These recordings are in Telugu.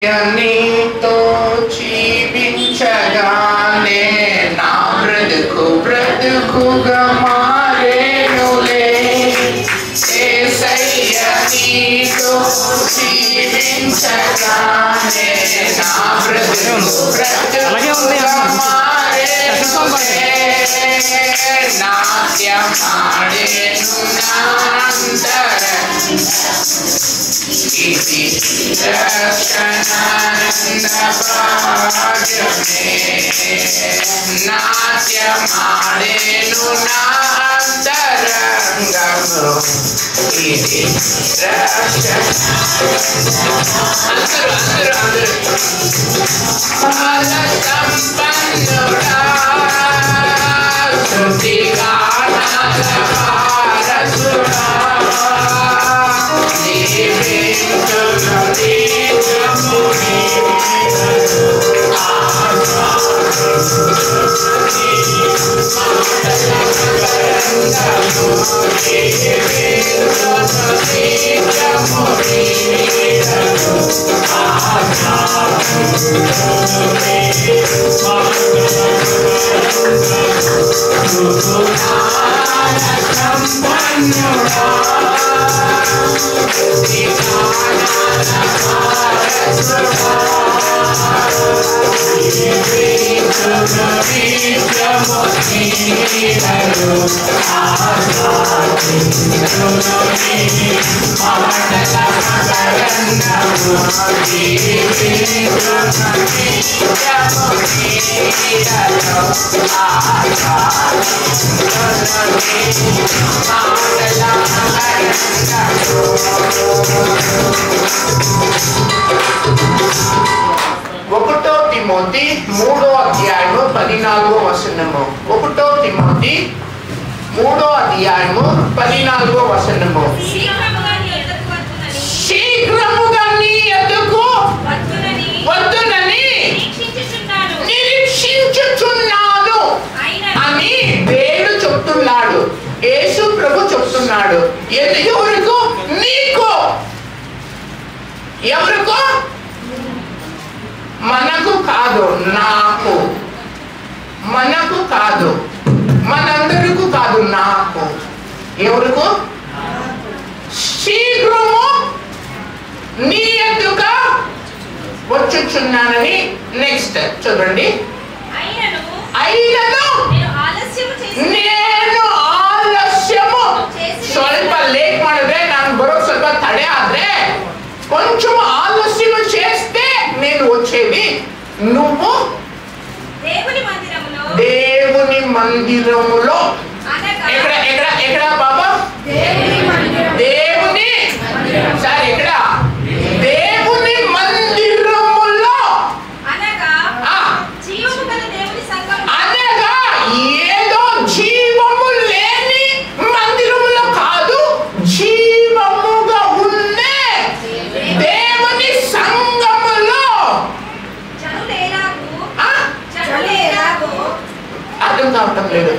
నీతో జీవించగానే నా బ్రతుకుగా మారేనులే. యేసయ్య నీతో జీవించగానే నా బ్రతుకుగా మారేనులే. నాట్యమాడేను నాంతరంగ ఇది రక్షణానంద భాగ్యమే. నాట్యమాడేను నాంతరంగము ఇది రక్షణ. అందరూ ఫల సంపన్నుడా శృతిగా నాదవారసుడా ఒకటో తిమోతి 3వ అధ్యాయము 14వ వచనము. 1 తిమోతి 3వ అధ్యాయము 14వ వచనము. శీఘ్రముగా నీ యొద్దకు వద్దునని నిరీక్షించుచున్నాను అని దేవుడు చెప్తున్నాడు. యేసు ప్రభు చెప్తున్నాడు. ఎవరికో? నీకు. ఎవరికో? మనకు కాదు, నాకు. మనకు కాదు, మనందరికీ కాదు, నాకు. ఎవరికో? శీఘ్రము నీ యొద్దకు వచ్చుచున్నానని. నెక్స్ట్ చూడండి. అయినను నేను ಆಲಸ್ಯము ಸ್ವಲ್ಪ ಲೇಟ್ ಮಾಡಿದ್ರೆ ನಾನು ಬರೋದು ಸ್ವಲ್ಪ ತಡೆ ಆದ್ರೆ కొంచెం ఆలస్యం చేస్తే నేను వచ్చేది. నువ్వు దేవుని మందిరములో ఎక్కడ ఎక్కడ ఎక్కడ బాబా? దేవుని సార్ ఎక్కడ? దేవుని మందిరములో అనగా ఏదో జీవము లేని మందిరములో కాదు, జీవముగా ఉండే దేవుని సంఘములో. అర్థం కావటం లేదు.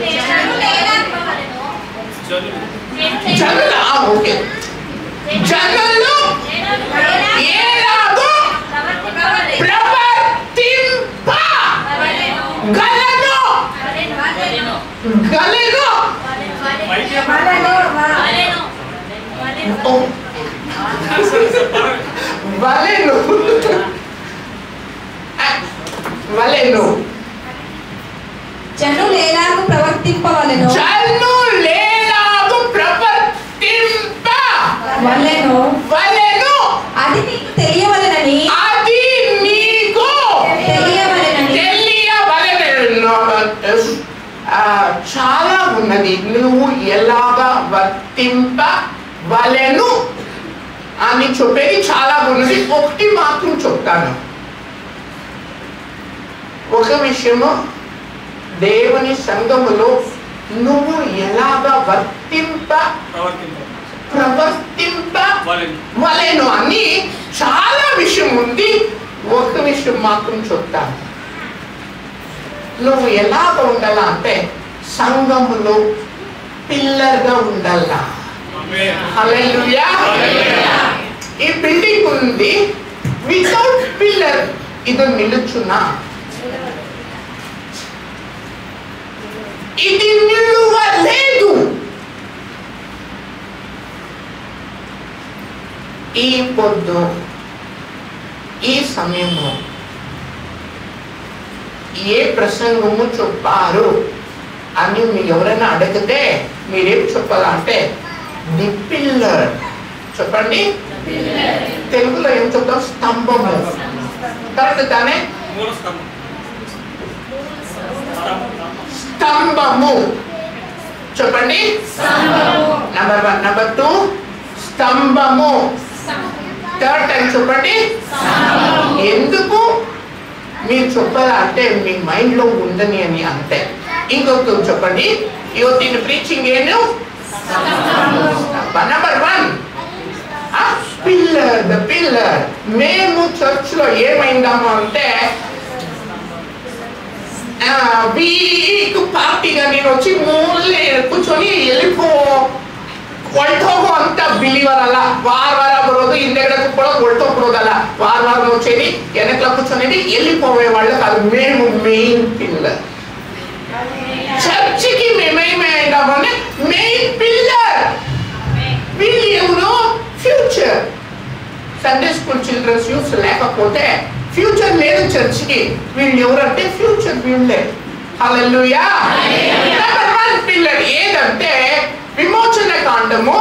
జనులు ఓకే. జనులు ఎలాగో ప్రవర్తింపగలరు. వలెను జనులేలాగు ప్రవర్తింపవలెను. వలెను అది నీకు తెలియవలెనని. అది నీకు తెలియవలెను. చాలా ఉన్నది. నువ్వు ఎలాగా వర్తింపవలెను అని చెప్పేది చాలా ఉన్నది. ఒకటి మాత్రం చెప్తాను. ఒక విషయము, దేవుని సంఘములో నువ్వు ఎలాగా ప్రవర్తింపవలెను అని చాలా విషయం ఉంది. ఒక విషయం మాత్రం చెప్తాను. నువ్వు ఎలాగ ఉండాలా అంటే సంఘములో పిల్లర్గా ఉండాలా. హల్లెలూయా. ఈ బిల్డింగ్ ఉంది, వితౌట్ పిల్లర్ ఇది నిలుచున్నా? ఇది నిలువలేదు. ఈ పొద్దు ఈ సమయంలో ఏ ప్రసంగము చెప్పారు అని మీరు ఎవరైనా అడిగితే మీరేం చెప్పాలంటే ది పిల్లర్ చెప్పండి. తెలుగులో ఏం చెప్తాం? స్తంభము. కరెక్ట్ తానే? స్తంభము చెప్పండి. నంబర్ 1. నంబర్ 2 స్తంభము. థర్డ్ టైం చెప్పండి. ఎందుకు మీరు చెప్పాలంటే మీ మైండ్ లో ఉందని అని అంతే. ఇంకొక చెప్పండి. యువతిని ప్రీచింగ్ ఏను నంబర్ 1 పిల్లర్. The pillar. మేము చర్చ్ లో ఏమైందాము అంటే వీక్ ಪಾರ್ಟಿಗೆ ನೀನು వచ్చి ಮೂಲೆ ಕೂಚೊನಿ ಎಲ್ಲಿಪೋ ಹೊರಟೋಗೋ ಅಂತ ಬಿಲೀವರ್ ಅಲ್ಲ. ವಾರ ಬರೋದು ಹಿಂದೆಗಡೆ ಕೂತ್ಕೊಳ್ಳೋದು ಹೊರಟೋಗ್ಬಿಡೋದಲ್ಲ. ವಾರ వచ్చేది వెనకల కూర్చొనేది వెళ్ళిపోవే వాళ్ళ కాదు. మేము మెయిన్ పిల్లర్. చర్చికి మేమేమైందామంటే మెయిన్ పిల్లర్. వీళ్ళు ఎవరు? Future. Sunday school childrens youth లేకపోతే ఫ్యూచర్ లేదు చర్చికి. వీళ్ళు ఎవరంటే ఫ్యూచర్ వీళ్ళే. హల్లెలూయా. నంబర్ 1 పిల్లర్ ఏదంటే విమోచన కాండము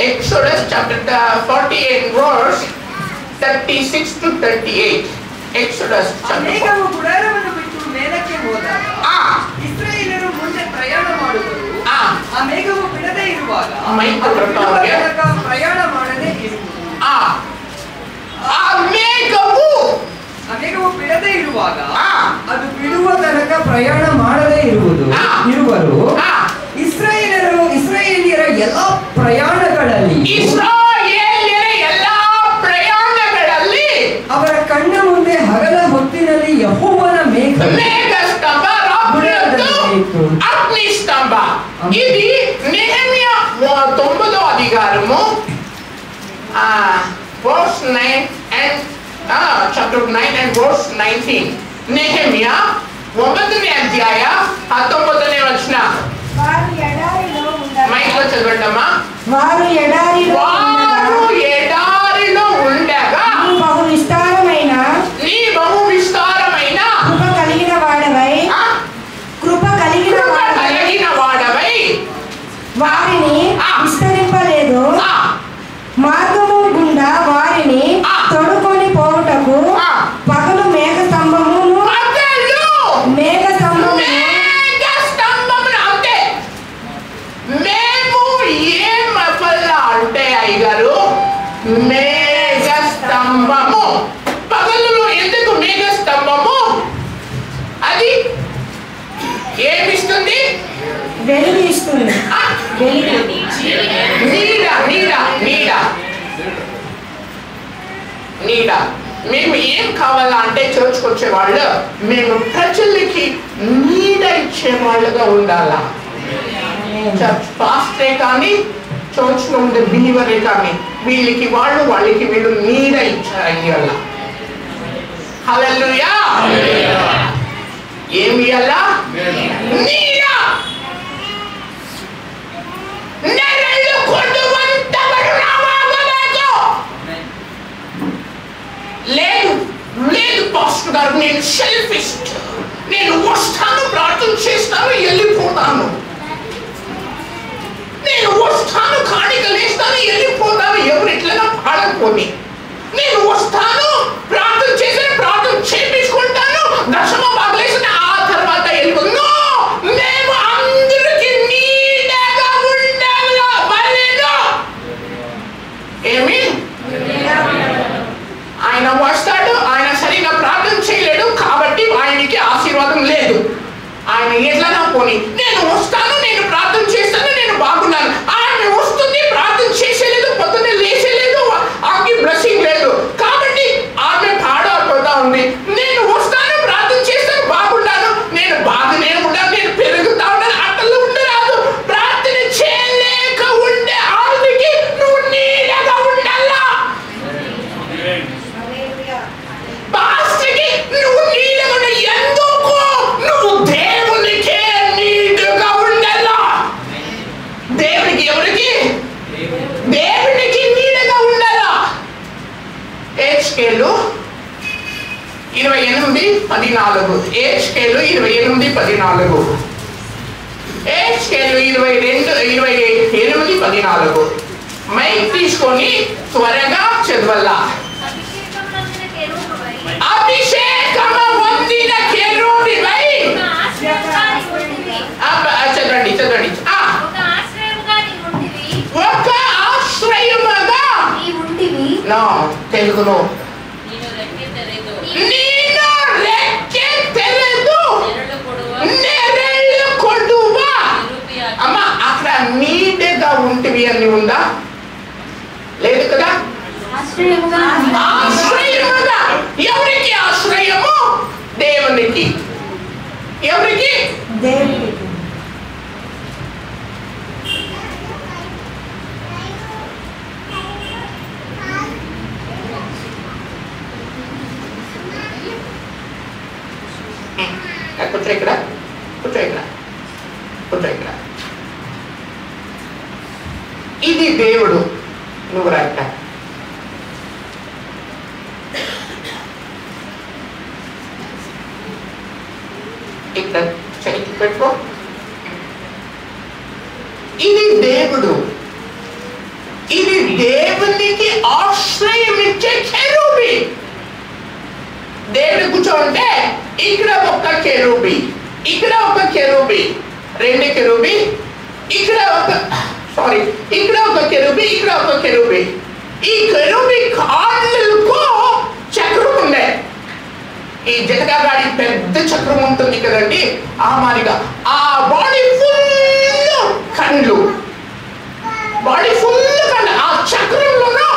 Exodus chapter 48 verse 36 to 38. Exodus ಅನೇಕವು ಗುಡಾರವನ್ನು ಬಿಟ್ಟು ಮೇಲಕ್ಕೆ ಹೋದಾಗ ಇಸ್ರಾಯೇಲರು ಮುಂದೆ ಪ್ರಯಾಣ ಮಾಡುವರು. ಆ ಮೇಘವು ಬಿಡದೆ ಇರುವಾಗ ಪ್ರಯಾಣ ಮಾಡದೆ ಇರುವುದು. ಆ ಮೇಘವು ಬಿಡದೆ ಇರುವಾಗ ಅದು ಬಿಡುವ ತನಕ ಪ್ರಯಾಣ ಮಾಡದೆ ಇರುವರು. ಇಸ್ರಾಯೇಲಿಯರ ಎಲ್ಲ ಪ್ರಯಾಣಗಳಲ್ಲಿ ಅವರ ಕಣ್ಣ ಮುಂದೆ ಹಗಲ ಹೊತ್ತಿನಲ್ಲಿ ಯೆಹೋವನ ಮೇಘಸ್ತಂಭ అగ్నిస్తంభ. ఇది నెహెమ్యా 9వ అధికారము verse 9 and chapter 9 and verse 19. Nehemiah 9వ అధ్యాయ 19వ వచనం. మైక్లో చదవండమ్మా. వారు ఎడారిలో ఉండగా నీ బహు విస్తారమైన కృప కలిగిన వాడవై వారిని విస్తరింపలేదు. మార్గము గుండా వారిని తొడుకొని పోవుటకు పగలు మేఘ స్తంభమును అంతే. మేము ఏం అంటే అయ్యగారు మేఘ స్తంభము. పగలులో ఎందుకు మేఘ స్తంభము? అది ఏమిస్తుంది? వెలుగు ఇస్తుంది. నీడ. మేము ఏం కావాలా అంటే చర్చ్కి వచ్చే వాళ్ళు మేము ప్రజలకి నీడ ఇచ్చే వాళ్ళుగా ఉండాలా. చర్చ్ పాస్టరే కానీ చర్చ్ లో ఉండే బిలీవరే కానీ వీళ్ళకి వాళ్ళకి వీళ్ళు నీడ ఇచ్చారు. హల్లెలూయా. ఏమి ఇయ్యాలా? నీడ. నెరళ్ళు కొడువంతవరు రావాగలేదు. లేదు పాస్టర్ గారు, నేను సెల్ఫిస్ట్. నేను వస్తాను, ప్రార్థన చేస్తాను, వెళ్ళిపోతాను. నేను వస్తాను, కాಣಿకలు వేస్తాను, వెళ్ళిపోతాను. ఎవరు ఎట్లైనా పాడకపోని నేను వస్తాను, ప్రార్థన చేసి ప్రార్థన చేయించుకుంటాను, దశమ భాగలేసిన ఆ తర్వాత వెళ్ళిపోతాను. మేము అందరికి నీడగా ఉండాలా. ఏమి ఆయన వస్తాడు, ఆయన సరిగా ప్రార్థన చేయలేడు కాబట్టి ఆయనకి ఆశీర్వాదం లేదు. ఆయన ఎట్లనా పోని నేను వస్తాను, నేను ప్రార్థన చేస్తాను, నేను బాగున్నాను. ఆమె వస్తుంది, ప్రార్థన చేసేలేదు, పొద్దున్నే లేచేలేదు, ఆమెకి బ్లెస్సింగ్ లేదు కాబట్టి ఆమె పాడైపోతా ఉంది. నేను వస్తాను, ప్రార్థన చేస్తాను, బాగున్నాను, నేను బాగానే ఉన్నాను, నేను పెరుగుతా ఉన్నాను. అట్లా ఉండరాదు. ప్రార్థన చేయలేక ఉండే ఆమెకి నువ్వు నీడగా ఉండాలా. 28:14. హెచ్కేలు 28:14. హెచ్కేలు 28:14. మైక్ తీసుకొని త్వరగా చదవాలా. అభిషేకము పొందిన కెరూబివై చదవండి చదవండి. ఒక ఆశ్రయముగా నా తెలుగులో నేను రెక్కె తెరదు నెరళ్ళు కొడువా. అమ్మ అక్కడ నీడగా ఉంటివి అని ఉందా? లేదు కదా. ఆశ్రయముగా. ఎవరికి ఆశ్రయము? దేవునికి. ఎవరికి? దేవునికి. కూర్చో ఇక్కడ, కూర్చో ఇక్కడ, కూర్చో ఇక్కడ. ఇది దేవుడు. నువ్వు రాక ఇక్కడ చేతి పెట్టుకో. ఇది దేవుడు. ఇది దేవునికి ఆశ్రయం ఇచ్చే కెరూబి. దేవుడు కూర్చోంటే ఇక్కడ ఒక కెరూబి, ఇక్కడ ఒక కెరూబి, రెండు కెరూబి, ఇక్కడ ఒక ఇక్కడ ఒక కెరూబి, ఇక్కడ ఒక కెరూబి. ఈ కెరూబి కాళ్ళకు చక్రం ఉండే. ఈ జతగాడి పెద్ద చక్రం ఉంటుంది కదండి, ఆ మాదిరిగా ఆ బాడీ ఫుల్ కండ్లు, బాడీ ఫుల్ కండ్లు, ఆ చక్రంలోనూ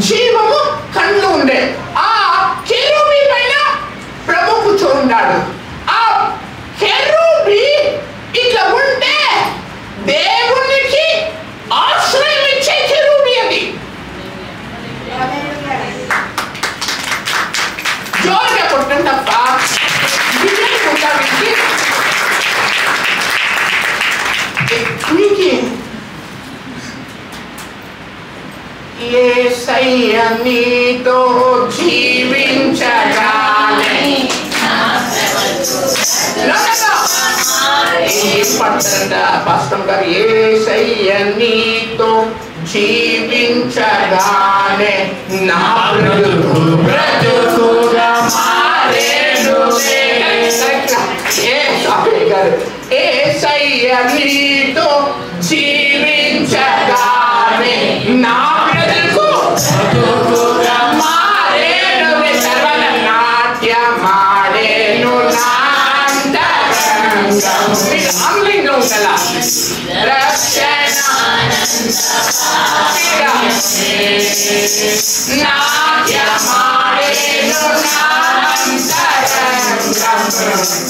జీవము కండ్లు ఉండే. ఆ కెరూబి పైన ప్రభు కూర్చోన్నాడు. ఆ కెరూబి ఇట్లా ఉంటే దేవునికి ఆశ్రయం ఇచ్చే కెరూబి అది. జోరుగా కొట్టండి తప్ప మీకు యేసయ్య నీతో జీవించగానే పాస్టర్ గారు యేసయ్య నీతో జీవించగానే నా బ్రతుకుగా మారేను. యేసయ్య నీతో జీవించగానే నా బ్రతుకుగా మారేను. సర్వనాట్యమాడేను నా అంతరంగం. ఆన్లైన్ లో ఉండాలా రక్షణ నాట్యమాడేను నా అంతరంగం.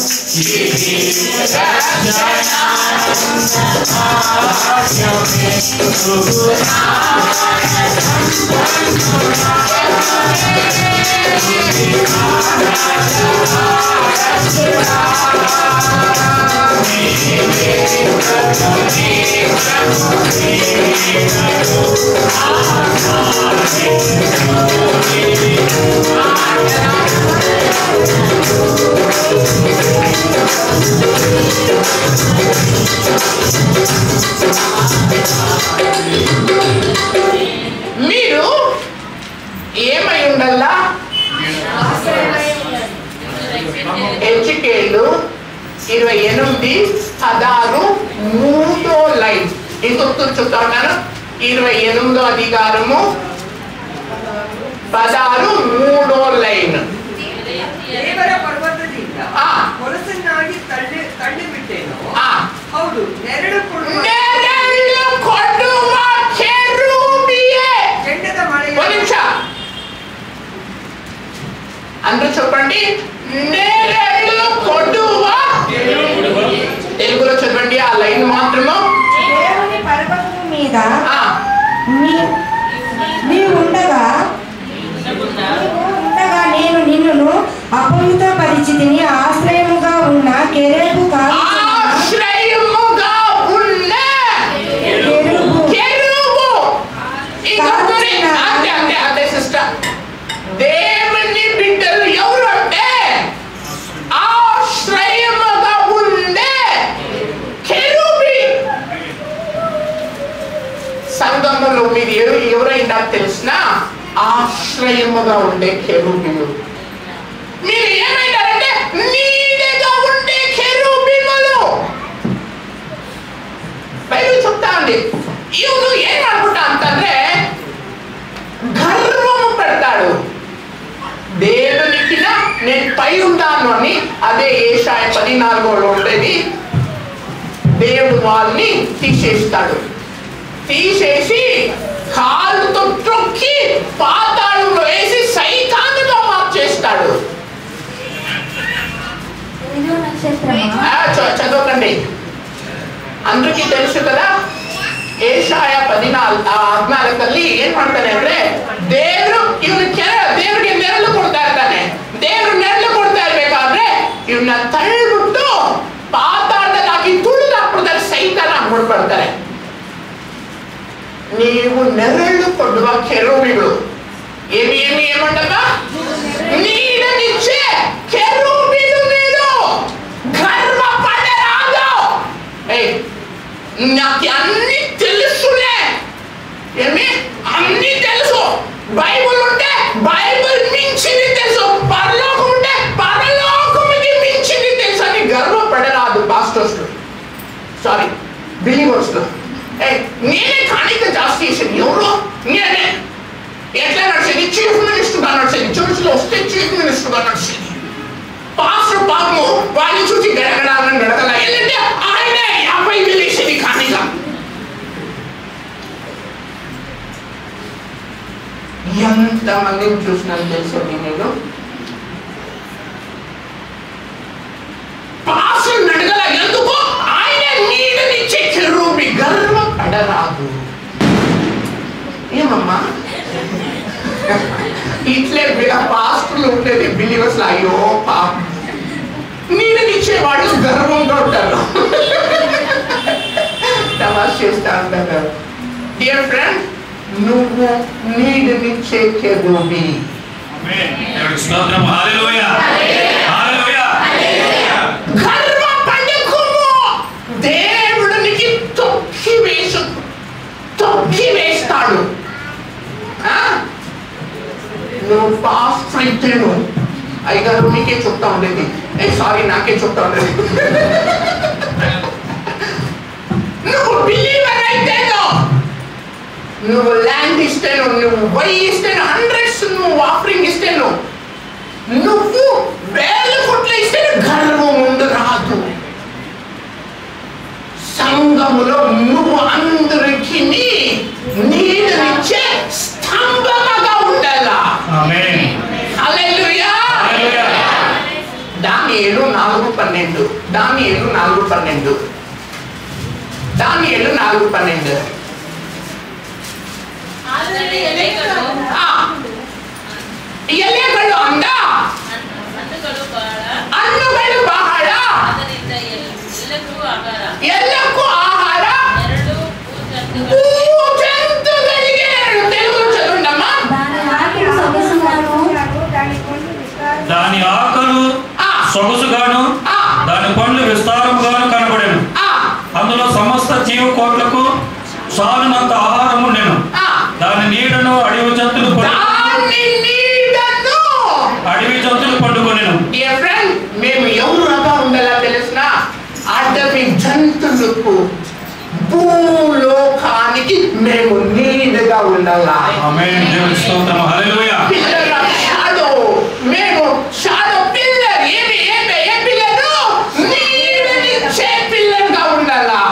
మీరు ఏమై ఉండాలా? హెచ్కేలు 28:16 లైన్. ఇంకొక చెప్తా ఉన్నాను. 28వ అధికారము 16 లైన్. ದೇವರ ಪರ್ವತದಿಂದ ಹೊಲಸನ್ನಾಗಿ ತಳ್ಳಿ ಬಿಟ್ಟೇನು. ಹೌದು, ನೆರಳು ಕೊಡುವ ಕೆರೂಬಿಯೇ. ಕೆಂಡದ ಮಳೆ. ಒಂದು ನಿಮಿಷ అందరూ చెప్పండి. నెరಳು కొడువ. తెలుగులో చెప్పండి ఆ లైన్ మాత్రము. దేవుని పర్వతము మీద నీవు ఉండగా నేను నిన్ను అపవిత పరిచితిని. ఆశ్రయముగా ఉన్న కెరూబు దేవుని బిడ్డలు ఎవరు అంటే నేను పై ఉంటాను అని. అదే యెషయా 14లో ఉండేది. దేవుడు వాళ్ళని తీసేస్తాడు. తీసేసి కాలుతో త్రొక్కి పాతాళంలో వేసి సైతానుగా మార్చేస్తాడు. చదవకండి, అందరికీ తెలుసు కదా. యెషయా 14 ఏమంటారంటే దేవుడు దేవుడిಗೆ ನೆರಳು ಕೊಡ್ತಾ ಇರ್ತಾನೆ. ದೇವರು ನೆರಳು ಕೊಡ್ತಾ ಇರ್ಬೇಕಾದ್ರೆ ಇವನ್ನ ತಳ್ಳಿಬಿಟ್ಟು ಪಾತಾಳದಲ್ಲಿ ಹಾಕಿ ತುಳಿದಾಕ್ಬಿಡ್ತಾರೆ. ಸೈತಾನ ಹೊಡ್ಬಿಡ್ತಾರೆ. ನೀವು ನೆರಳು ಕೊಡುವ ಕೆರೂಬಿಗಳು ఏమంటమ్మా? నీడనిచ్చే కెరూబీలు మీరు గర్వపడరాదు. నాకు అన్ని తెలుసులే. ఏమి అన్ని తెలుసు. బైబుల్ ఉంటే బైబుల్ మించింది తెలుసు. పరలోకం ఉంటే పరలోకముకి మించింది తెలుసు అని గర్వపడరాదు. పాస్టర్స్ సారీ బిలీవర్స్ నేనే కాಣಿక జాస్తి చేసింది. ఎవరు? నేనే. ఎట్లా నడిచింది? చీఫ్ మినిస్టర్గా నడిచింది. చర్చిలో వస్తే చీఫ్ మినిస్టర్గా నడిచింది. పాస్టర్ పాపము వాళ్ళు చూసి గడగడాలని గడగల. ఏంటంటే ఆయన 50,000 వేసింది కానిగా. ఎంతమందిని చూసినాను తెలుసండి నేను. పాస్టర్ నడగల. ఎందుకు? ఆయన నీడనిచ్చే కెరూబి. గర్వపడరాదు. ఏమమ్మా ఇట్లే పాస్టర్లు ఉండేది బిలీవర్స్. అయ్యో పాపం, నీడనిచ్చేవాళ్ళు గర్వంగా ఉంటారు. తమాషా చేస్తా ఉంటారు. డియర్ ఫ్రెండ్, నువ్వు నీడనిచ్చే కెరూబి. గర్వపడకుము. దేవుడికి తొక్కి వేస్తాడు. నువ్వు పాస్టర్ అయితేను అయ్యగారు నీకే చెప్తా ఉండేది. సారీ నాకే చెప్తా ఉండేది. నువ్వు బిలీవర్ అయితేను, నువ్వు ల్యాండ్ ఇస్తేను, నువ్వు 1000 ఇస్తేను, 100s నువ్వు ఆఫరింగ్ ఇస్తేను, నువ్వు 1000 కోట్లు ఇస్తేను గర్వం ముందు రాదు. సంఘములో నువ్వు అందరికి నీడనిచ్చే స్తంభముగా ఉండాలా. హల్లెలూయా. దానియేలు 4:12. దానియేలు 4:12. దానియేలు 4:12. ಎಲೆಗಳು ಅಂದ ಹಣ್ಣುಗಳು ಬಹಳ ಎಲ್ಲಕ್ಕೂ ಆಹಾರ ಜಂತುಗಳಿಗೆ. తెలుగులో చదవండమ్మా. దాని ఆకలు సొగసుగాను దాని పండ్లు విస్తారముగాను కనబడెను. అందులో సమస్త జీవకోట్లకు చాలునంత ఆహారము నేను. దాని నీడను అడవి జంతువులు పండుకొనెను. మేము ఎవరుగా ఉండాలా తెలిసిన? అడవి జంతువులకు, భూలోకానికి మేము నీడగా ఉండాలా. ఆమేన్. దేవుని స్తోత్రం. హల్లెలూయా. మేము షాడో పిల్లర్. ఏ పిల్లరు? నీడనిచ్చే పిల్లర్గా ఉండాలా.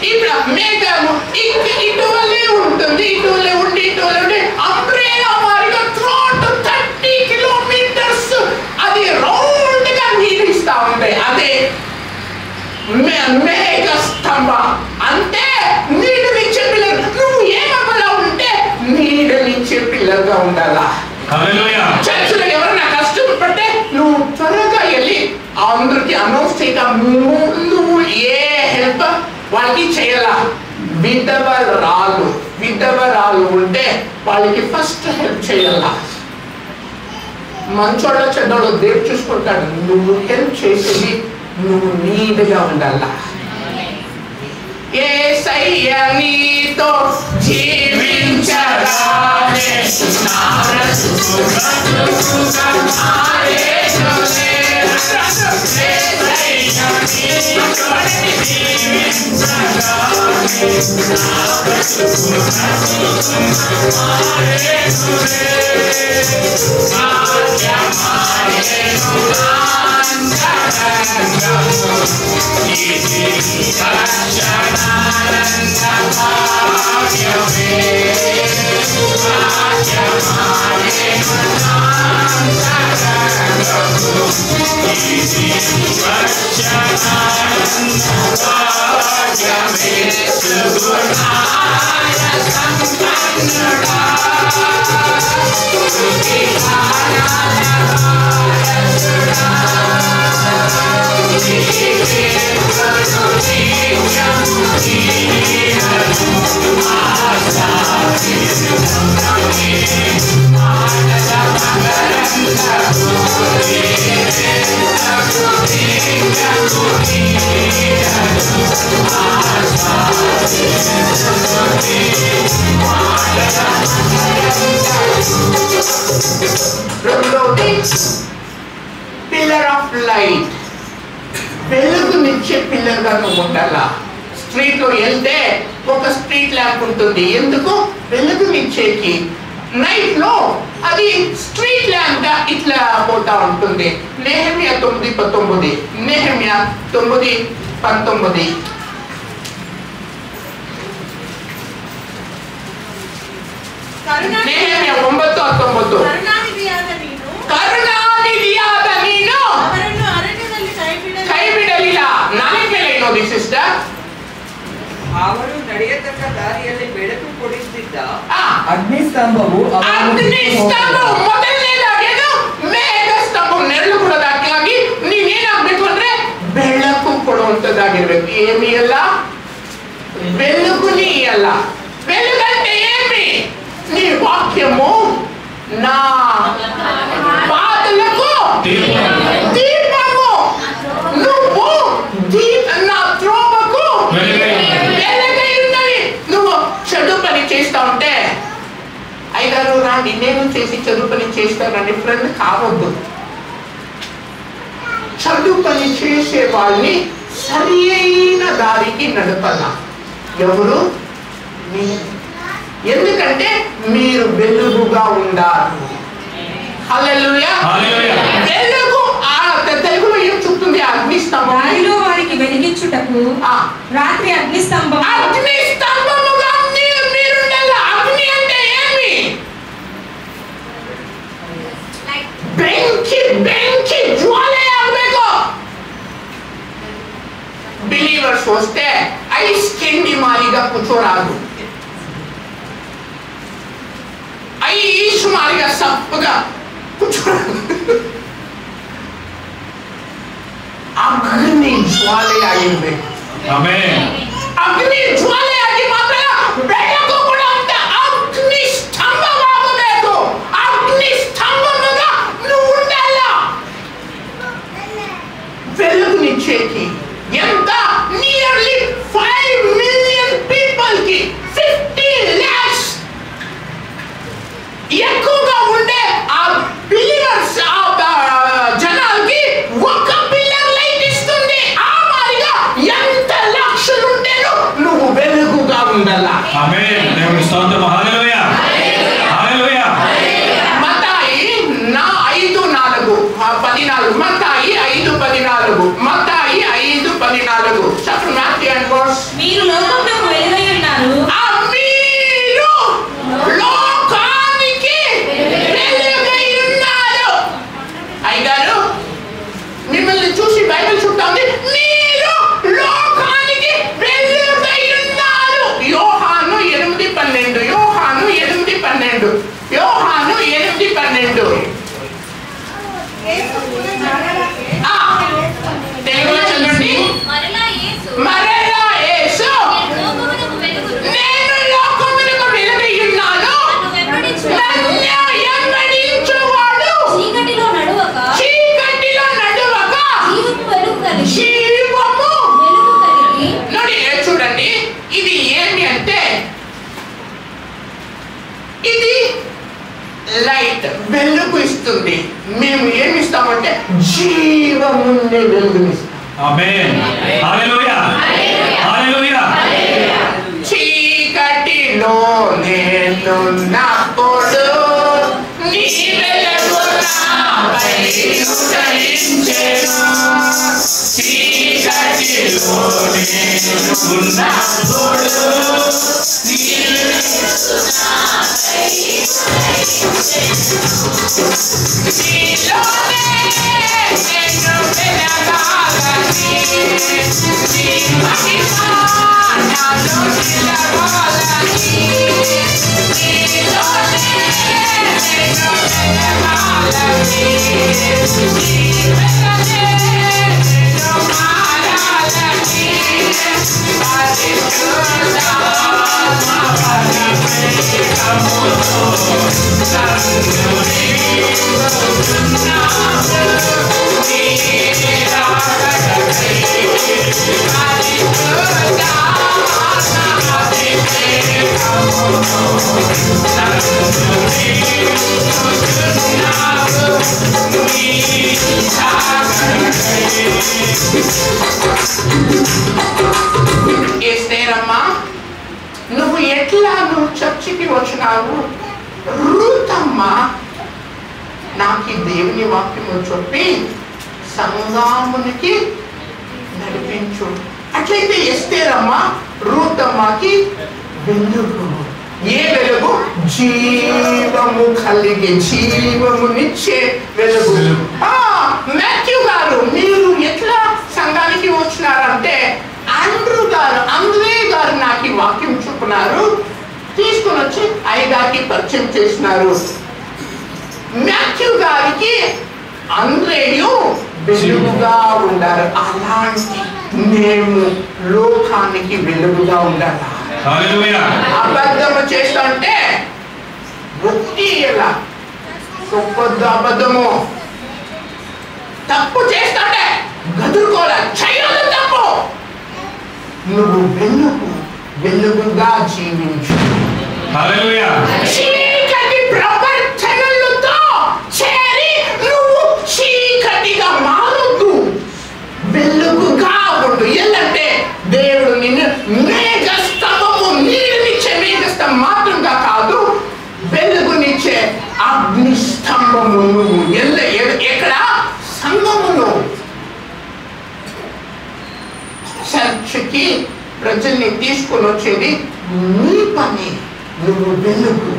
ఇప్పుడు మేఘము ఇటువలే ఉంటుంది, ఇటువలే ఉండి అంబ్రెలా మారిగా త్రోట్ 30 కిలోమీటర్స్ అది రౌండ్ గా నీడిస్తా ఉంటాయి. అదే మేఘ స్తంభ. అంటే నీడనిచ్చే పిల్లర్. నువ్వు ఏమలా ఉంటే నీడనిచ్చే పిల్లర్గా ఉండాలా. హల్లెలూయా. చర్చిలో ఎవరైనా కష్టపడితే నువ్వు త్వరగా వెళ్ళి అందరికి అనౌన్స్ చేయగా నువ్వు ఏ హెల్ప్ వాళ్ళకి చేయాలా. విధవరాలు ఉంటే వాళ్ళకి ఫస్ట్ హెల్ప్ చేయాలా. మంచోళ్ళ చెడ్డోళ్ళు దేవుడు చూసుకుంటాడు. నువ్వు హెల్ప్ చేసేది నువ్వు నీట్గా ఉండాలా. యేసయ్య నీతో జీవించగానే నా బ్రతుకు మారేనులే. యేసయ్య నీతో జీవించగానే నా బ్రతుకు రెండోది పిల్లర్ ఆఫ్ లైట్, వెలుగునిచ్చే పిల్లర్గా నువ్వు ఉండాలా. స్ట్రీట్ లో వెళ్తే ఒక స్ట్రీట్ ల్యాంప్ ఉంటుంది, ఎందుకు? వెలుగునిచ్చేకి. నైట్ లో అది స్ట్రీట్ ల్యాంప్ గా ఇట్లా పోతా ఉంటుంది. నెహెమ్యా 9:19, నెహెమ్యా 9:19. నెహెమ్యా 9:19. ಕರುಣಾನಿಧಿಯಾದ ನೀನು ಕೈ ಬಿಡಲಿಲ್ಲ. ನನಗೆ ಮೇಲೆ ನೋಡಿ ಸಿಸ್ಟರ್, ಅವರು ನಡೆಯತಕ್ಕ ದಾರಿಯಲ್ಲಿ ಬೆಳಕು ಕೊಡಿಸಿದ್ದ ಅಗ್ನಿಸ್ತಂಭವು ಮೊದಲನೇದಾಗೇನು ಮೇಘ ಸ್ತಂಭ ನೆರಳು ಕೊಡೋದಕ್ಕಾಗಿ ನೀವೇನಾಗ್ಬೇಕು ಅಂದ್ರೆ ಬೆಳಕು ಕೊಡುವಂತದ್ದಾಗಿರ್ಬೇಕು. ಏಮಿ ಅಲ್ಲ, వెలుగుని అಲ್ಲ. వెలుగంటే ఏమి? నీ వాక్యము నా పాదలకు దీపము, నువ్వు నా త్రోవకు వెలుగై ఉన్నవి. నువ్వు చెడు పని చేస్తా ఉంటే అయ్యగారు రాండి నేను చేసి చెడు పని చేస్తానని ఫ్రెండ్ కావద్దు. చెడు పని చేసే వాళ్ళని సరి అయిన దారికి నడపాల. ఎవరు? ఎందుకంటే మీరు వెలుగుగా ఉండాలి. హల్లెలూయా. వెలుగు తెలుగులో ఏం చెప్తుంది? అగ్నిస్తంభం. రాయిలో వారికి వెలిగించుటకు రాత్రి అగ్నిస్తంభం. అగ్నిస్తంభముగా మీరుండాలి. అగ్ని అంటే ఏమి? ಬೆಂಕಿ ಜ್ವಾಲೆ ಆಗಬೇಕು. ಬಿಲೀವರ್ಸ್ ವಸ್ತೆ ಐಸ್ ಕೆಂಡಿ ಮಾರಿಗ ಕೂಚೋರಾದು, ಐಸ್ ಮಾರಿಗ ಸಪ್ಪಗ ಕೂಚೋರಾದು. ಅಗ್ನಿ ಜ್ವಾಲೆಯಾಗಿರ್ಬೇಕು. ಅಗ್ನಿ ಜ್ವಾಲೆಯಾಗಿ ಮಾತ್ರ ಬೆಳಕು ಕೊಡುವಂತ ಅಗ್ನಿ ಸ್ತಂಭವಾಗಬೇಕು. ಅಗ್ನಿ ಸ್ತಂಭముగా నువ్వు ఉండాల. వెలుగునిచ్చేకి ఎంత? నియర్లీ 5 మిలియన్ పీపుల్ కి 50 lakhs ఎక్కువగా ఉండే ఆ బిలీవర్స్ జనాలకి ఒక పిల్లర్ లైట్ ఇస్తుంది. ఆ మాదిరిగా ఎంత లక్షలు ఉంటేను నువ్వు వెలుగుగా ఉండాలా. ఆమేన్. దేవుని స్తోత్రం. హల్లెలూయా. హల్లెలూయా. మత్తాయి 5:14. మత్తాయి 5:14. మత్తాయి 5:14. Chapter Matthew and verse. మీరు లోకమునకు వెలుగై ఉన్నారు. మీరు లోకానికి వెలుగై ఉన్నారు. అయ్యగారు మిమ్మల్ని చూసి బైబిల్ చెప్తోంది మీరు లోకానికి వెలుగై ఉన్నారు. యోహాను 8:12. యోహాను 8:12. యోహాను 8:12. తెలుగులో చదవండి. మరలా యేసు నేను లోకమునకు వెలుగై ఉన్నాను, నన్ను వెంబడించువాడు చీకటిలో నడువక జీవము. ನೋಡಿ చూడండి, ఇది ఏమి అంటే ఇది లైట్ వెలుగు ఇస్తుంది. మేము ఏమి ఇస్తామంటే జీవముండే వెలుగునిస్తాం. ఆమేన్. హల్లెలూయా. హల్లెలూయా. చీకటి నీలో నేనున్నప్పుడు నీ వెలుగు నాపై ఉదయించెను. చీకటిలో నేనున్నప్పుడు నీ వెలుగు నాపై నీలోనే నేను వెలగాలని, నీ మహిమ నాలో నిలవాలని. నీలోనే నేను వెలగాలని, నీ వెలుగే నేను మారాలని. పరిశుద్ధాత్మ బలమైనముతో నన్ను నింపుతున్నావు. నీ రాకడకై పరిశుద్ధాత్మ అభిషేకముతో నన్ను నింపుతున్నావు. నీ రాకడకై. ఎస్తేరమ్మా, నువ్వు చర్చికి వచ్చినావు. రూతమ్మా నాకు ఈ దేవుని వాక్యము చెప్పి సంఘమునికి నడిపించు. అట్లయితే ఎస్తేరమ్మా రూతమ్మకి వెలుగు. ఏ వెలుగు? జీవము కలిగే, జీవమునిచ్చే వెలుగు. మాథ్యూ గారు మీరు ఎట్లా సంఘానికి వచ్చినారంటే అంద్రే గారు నాకు ఈ వాక్యం చెప్పున్నారు, తీసుకుని వచ్చి అయ్యగారికి పరిచయం చేసినారు. మాథ్యూ గారికి అంద్రేయు వెలుగుగా ఉండారు. అలాంటి మేము లోకానికి వెలుగుగా ఉండాలి. అబద్ధము చేస్తుంటే ఒట్టి ఎలా ఒక్కొద్దు అబద్ధము. తప్పు చేస్తుంటే గదురుకోలే, చేయదు తప్పు. నువ్వు వెలుగుగా జీవించు. చీకటి ప్రవర్తనలతో చేరి నువ్వు చీకటిగా మారొద్దు, వెలుగుగా ఉండు. ఎందుకంటే దేవుడు నిన్ను మేఘస్తంభము, నీరునిచ్చే మేఘస్తంభం మాత్రంగా కాదు, వెలుగునిచ్చే అగ్ని స్తంభము నువ్వు. ఎక్కడ? సంఘములో. చర్చికి ప్రజల్ని తీసుకొని వచ్చేది నీ పని. నువ్వు వెలుగు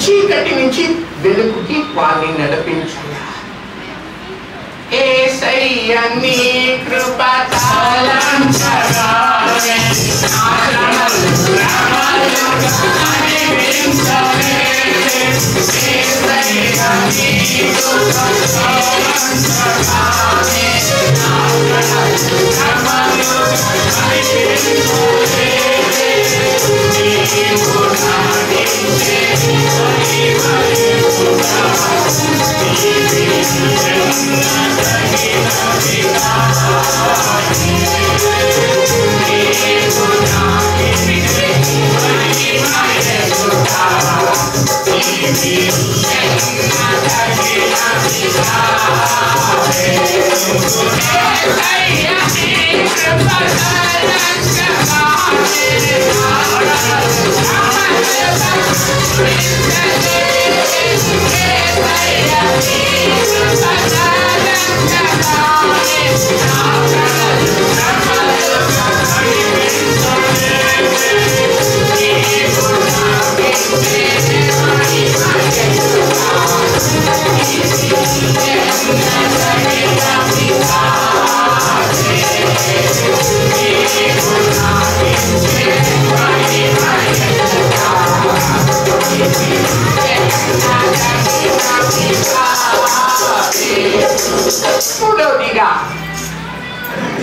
చీకటి నుంచి వెలుగుకి వాళ్ళని నడిపించాలి. యేసయ్య నీ కృప చాలంచగానే ఆశ్రమలు గ్రామాలుగా అనిపించలే. యేసయ్య నీ కృప చాలంచగానే ఆశ్రమలు గ్రామాలుగా అనిపించలే. నీవు నాటించే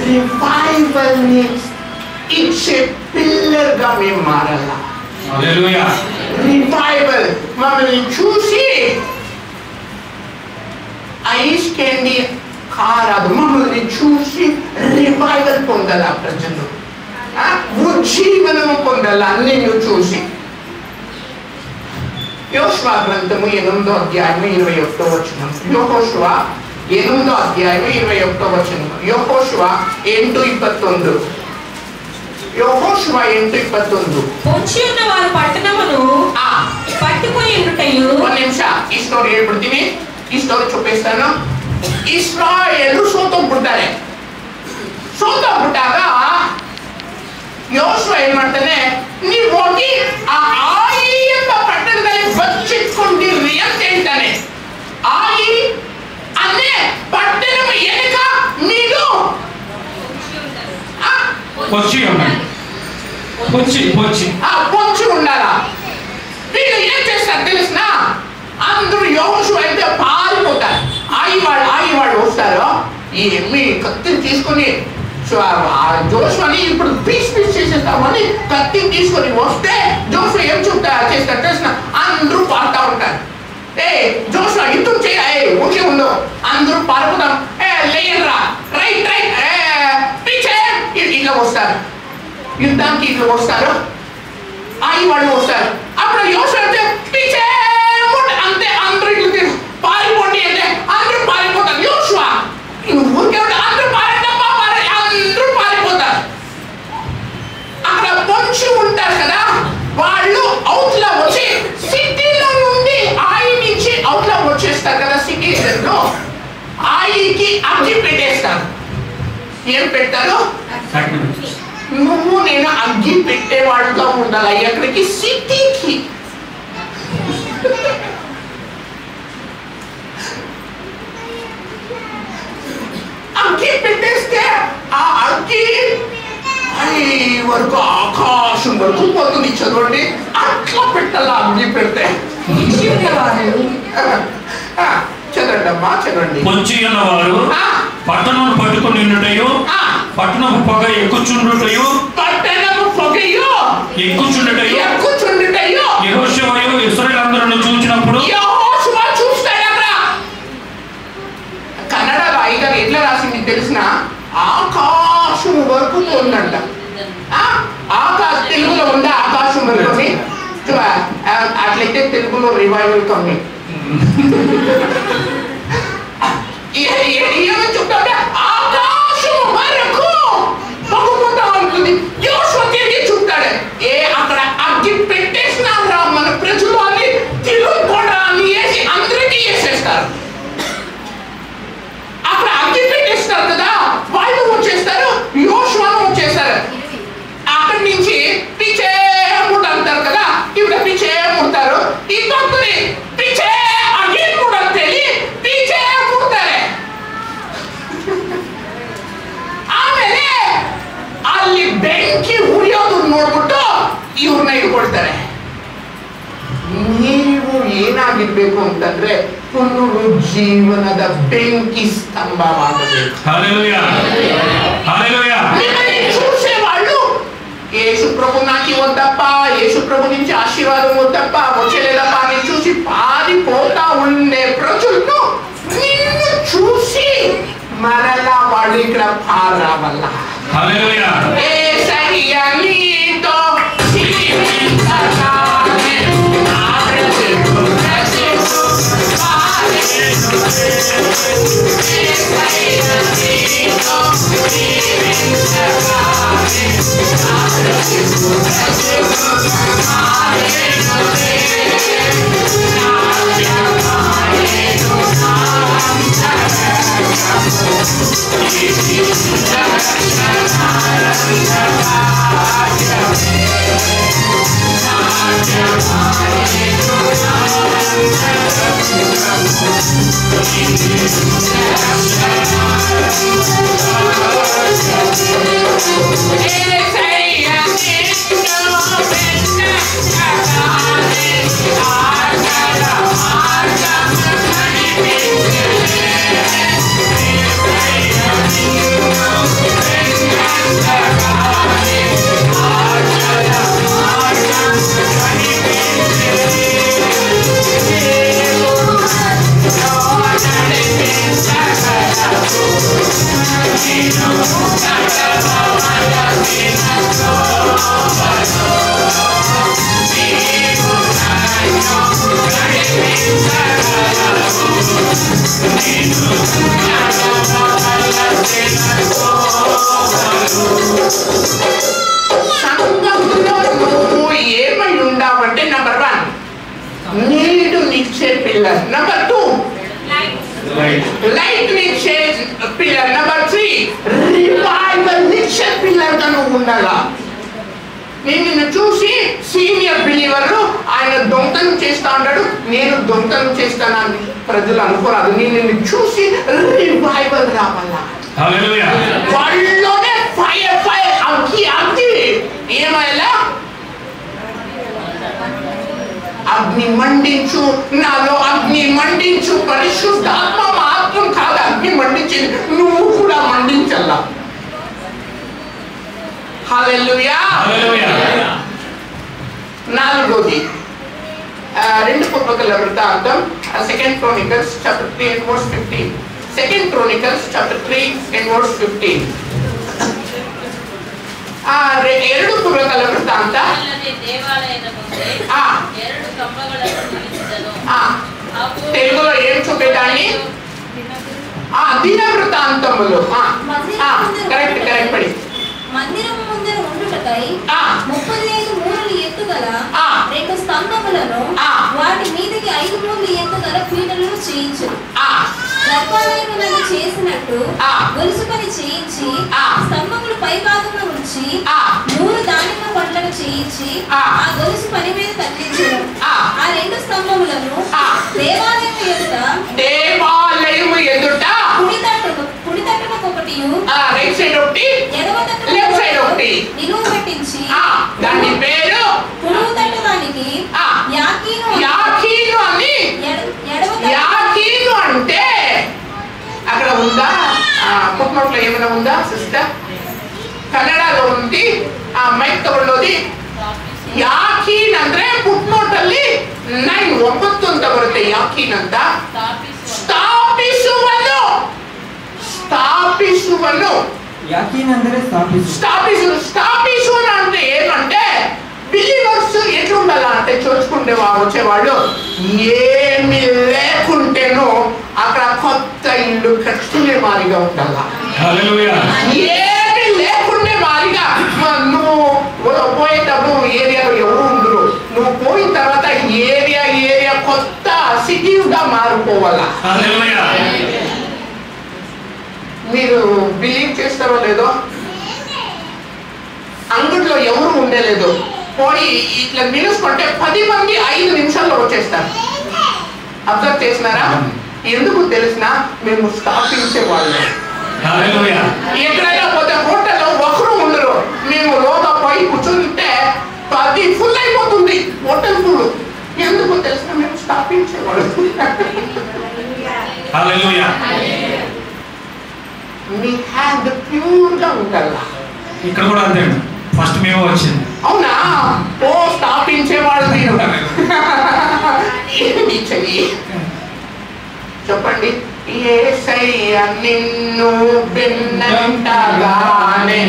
రివైవల్ ఇచ్చే పిల్లర్ గా మేము మారాలా. రివైవల్ మమ్మల్ని చూసి ఐస్ క్యాండీ కారాదు, మమ్మల్ని చూసి రివైవల్ పొందాలా. ప్రజలు ఉజ్జీవనము పొందాలా నిన్ను చూసి. యోషువ గ్రంథము 8వ అధ్యాయము 21వ వచనం. యెహోషువ 8వ అధ్యాయము 21వ వచనం. యెహోషువ 8:21. యెహోషువ 8:21 పొంచి ఉన్న వారు పట్టణమును పట్టుకొని ఉండుటయు. ఒక నిమిషం ఈ స్టోరీ ಹೇಳ್ಬಿಡ್ತೀನಿ. ಈ ಸ್ಟೋರಿ చూపిస్తాను. ಇಸ್ರಾಯೇಲು ಸೋತು ಬಿಡ್ತಾರೆ. ಸೋತು ಬಿಟ್ಟಾಗ ಯೆಹೋಶುವ ಏನ್ ಮಾಡ್ತಾನೆ, ನೀವು ಹೋಗಿ ಆ ಆಯಿ ಎಂಬ ಪಟ್ಟಣದಲ್ಲಿ ಬಚ್ಚಿಟ್ಕೊಂಡಿರ್ರಿ ಅಂತ ಹೇಳ್ತಾನೆ. ಆಯಿ ಅಂದ್ರೆ పట్టణం వెనుక మీరు పొంచి ఉండాలా. వీళ్ళు ఏం చేస్తారు తెలిసిన, అందరూ యెహోషువ అయితే పారిపోతారు. ఆయి వాళ్ళు వస్తారు, ఈ ఎమ్మి కత్తిని తీసుకొని జోషువని ఇప్పుడు పీస్ చేసేస్తామని కత్తిని తీసుకొని వస్తే జోషువ ఏం చేస్తారు తెలిసిన, అందరూ పారుతా ఉంటారు. జోషువ యుద్ధం చేయాలి, ఒకే ఉందో అందరూ పారిపోతాం. లేయరా రైట్ ఇట్లా వస్తారు, యుద్ధానికి ఇట్లా వస్తారు. ఆయి వాళ్ళు వస్తారు. అప్పుడు యోషువ అంటే పిచ్చే అంతే, అందరూ ఇట్లా పారిపోండి అంటే అందరూ పారిపోతారు. యోషువ ఊరికే అందరూ అందరూ పారిపోతారు. అక్కడ పొంచి ఉంటారు కదా, వాళ్ళు అవుట్లా వచ్చి సిటీలో నుండి ఆయి నుంచి అవుట్లా వచ్చేస్తారు కదా, సిటీలో ఆయికి అగ్గి పెట్టేస్తారు. ఏం పెట్టారు? నువ్వు నేను అగ్గి పెట్టేవాడుగా ఉండాలి. ఎక్కడికి? సిటీకి. అగ్గి పెట్టేస్తే ఆ అగ్గి వరకు ఆకాశం వరకు పోతుంది. చదవండి, అట్లా పెట్టాల అగ్గి పెడితే. చదవండి అమ్మా, చదవండి. పొంచి ఉన్నవారు పట్టణం పట్టుకొని ఉండుటయు, పట్టణము పొగ ఎక్కుచుండుటయు, యెహోషువయు ఇశ్రాయేలులందరిని చూచినప్పుడు. యెహోషువ చూస్తాడు అక్కడ. కన్నడలో అయ్యగారు ఎట్లా రాసింది తెలిసిన, ఆకాశం వరకు ఉందంట. తెలుగులో ఉందా ఆకాశం వరకు? అట్లయితే తెలుగులో రివైవల్ కమ్మి. ఏమని చెప్తాడే, ఆకాశం వరకు పొగపోతా ఉంటుంది. యోషువ తిరిగి చూస్తాడు, అక్కడ అగ్గి పెట్టేసినారా మన ప్రజలు అని తిరుగుకోడా అని వేసి అందరికీ వేసేస్తారు. అక్కడ అగ్గి పెట్టేస్తారు కదా, వాళ్ళు వచ్చేస్తారు, యోషువను వచ్చేస్తారు. అక్కడి నుంచి పిచ్చే ముట్ట అంటారు కదా, ఇప్పుడు పిచ్చే ముడతారు. ఈ తొక్కుని పిచ్చే అగ్గి కూడా తెలియ పిచ్చే ముడతారే. ಆಮೇಲೆ ಅಲ್ಲಿ ಬೆಂಕಿ ಉರಿಯೋದು ನೋಡ್ಬಿಟ್ಟು ಇವ್ರನ್ನ ಇಟ್ಕೊಳ್ತಾರೆ. ನೀವು ಏನಾಗಿರ್ಬೇಕು ಅಂತಂದ್ರೆ ಪುನರುಜ್ಜೀವನದ ಬೆಂಕಿ ಸ್ತಂಭವಾಗಬೇಕು. చూసేవాళ్ళు యేసు ప్రభు నాకు వద్దప్ప, యేసు ప్రభు నుంచి ఆశీర్వాదం వద్దప్ప, వచ్చేలేదప్ప అని చూసి పారిపోతా ఉండే ప్రజలను నిన్ను చూసి మరలా వాళ్ళు ఇక్కడ పారావల్ల. యేసయ్య నీతో జీవించగానే నా బ్రతుకు యేసయ్య నీతో జీవించగానే నా బ్రతుకు ఉండాలా. నిన్ను చూసి సీనియర్ బిలీవర్లు ఆయన దొంగతనం చేస్తా ఉంటాడు, నేను దొంగతనం చేస్తానని ప్రజలు అనుకోరాదు. నిన్ను చూసి రివైవల్ రావాలా, వాళ్ళలోనే ఫైర్ ఫైర్ అగ్గి ఏమైనా అగ్ని మండించు, నాలో అగ్ని మండించు. పరిశుద్ధాత్మ మాత్రం కాదు అగ్ని మండించింది, నువ్వు కూడా మండించల్లా. హల్లెలూయా. నాలుగోది 2 పుస్తకాల వృత్తాంతం, 2 Chronicles chapter 3 and verse 15. 2 Chronicles chapter 3 and verse 15. 2 పుస్తకాల వృత్తాంత తెలుగులో ఏం చూపేదాన్ని దిన వృత్తాంతములు. కరెక్ట్ పడి మందిరం ముందర ఉండుటకై 35 మూరలు ఎత్తుగల 2 స్తంభములను వాటి మీదకి 5 మూరలు ఎత్తుగల పీటలను చేయించును. గర్భాలయములను చేసినట్టు గొలుసు పని చేయించి స్తంభములు పై భాగంలో ఉంచి 3 దానిమ్మ పండ్లను చేయించి ఆ గొలుసు పని మీద తగ్గించును. ఆ 2 స్తంభములను దేవాలయము ఎదుట కుడి తట్టున ఒకటి రైట్ సైడ్ ఒకటి ఎడమ తట్టున లెఫ్ట్ సైడ్ ఒకటి నిలువ పెట్టించి దాని పేరు కుడి తట్టు దానికి యాకీను అని. యాకీను అంటే అక్కడ ఉందా పుట్నోట్లో ఏమైనా ఉందా సిస్టర్? ಕನ್ನಡలో ఉంది, ಮೈಕ್ ತಗೊಳ್ಳೋದಿ. ಯಾಕೀನ್ ಅಂದ್ರೆ ಪುಟ್ನೋಟಲ್ಲಿ 9 ಅಂತ ಬರುತ್ತೆ. ಯಾಕೀನ್ ಅಂತ ಸ್ಥಾಪಿಸುವನು. ಯಾಕೀನ್ ಅಂದ್ರೆ ಸ್ಥಾಪಿಸುವನು అంటే ఏమంటే బిలీవర్స్ ఎట్లుండాలా అంటే చూసుకుంటే వచ్చేవాళ్ళు ఏమి లేకుంటేనో అక్కడ కొత్త ఇల్లు కట్టుకునే మారిగా ఉండాలా. ఏమి లేకుండే మారిగా నువ్వు పోయేటప్పుడు ఏరియాలో ఎవరు ఉండరు, నువ్వు పోయిన తర్వాత ఏరియా కొత్త సిటీగా మారిపోవాలా. మీరు బిలీవ్ చేస్తారో లేదో, అంగడిలో ఎవరు ఉండలేదు, పోయి ఇట్లా నిలుచుకుంటే 10 మంది 5 నిమిషాల్లో వచ్చేస్తారు. అబ్జర్వ్ చేసినారా? ఎందుకు తెలిసినా మేము స్థాపించేవాళ్ళం. ఎక్కడైనా పోతే హోటల్లో ఒకరు ఉండరు, మేము లోగా పోయి కూర్చుంటే 10 ఫుల్ అయిపోతుంది హోటల్ ఫుల్. ఎందుకు తెలిసిన మేము స్థాపించేవాళ్ళం. మీ హ్యాండ్ ప్యూర్ గా ఉండాలా. ఇక్కడ కూడా అంతే, ఫస్ట్ మేము వచ్చింది. అవునా? ఓ స్థాపించేవాళ్ళు మీరు. ఏమి చెయ్యి చెప్పండి. యేసయ్య నిన్ను బిన్నగానే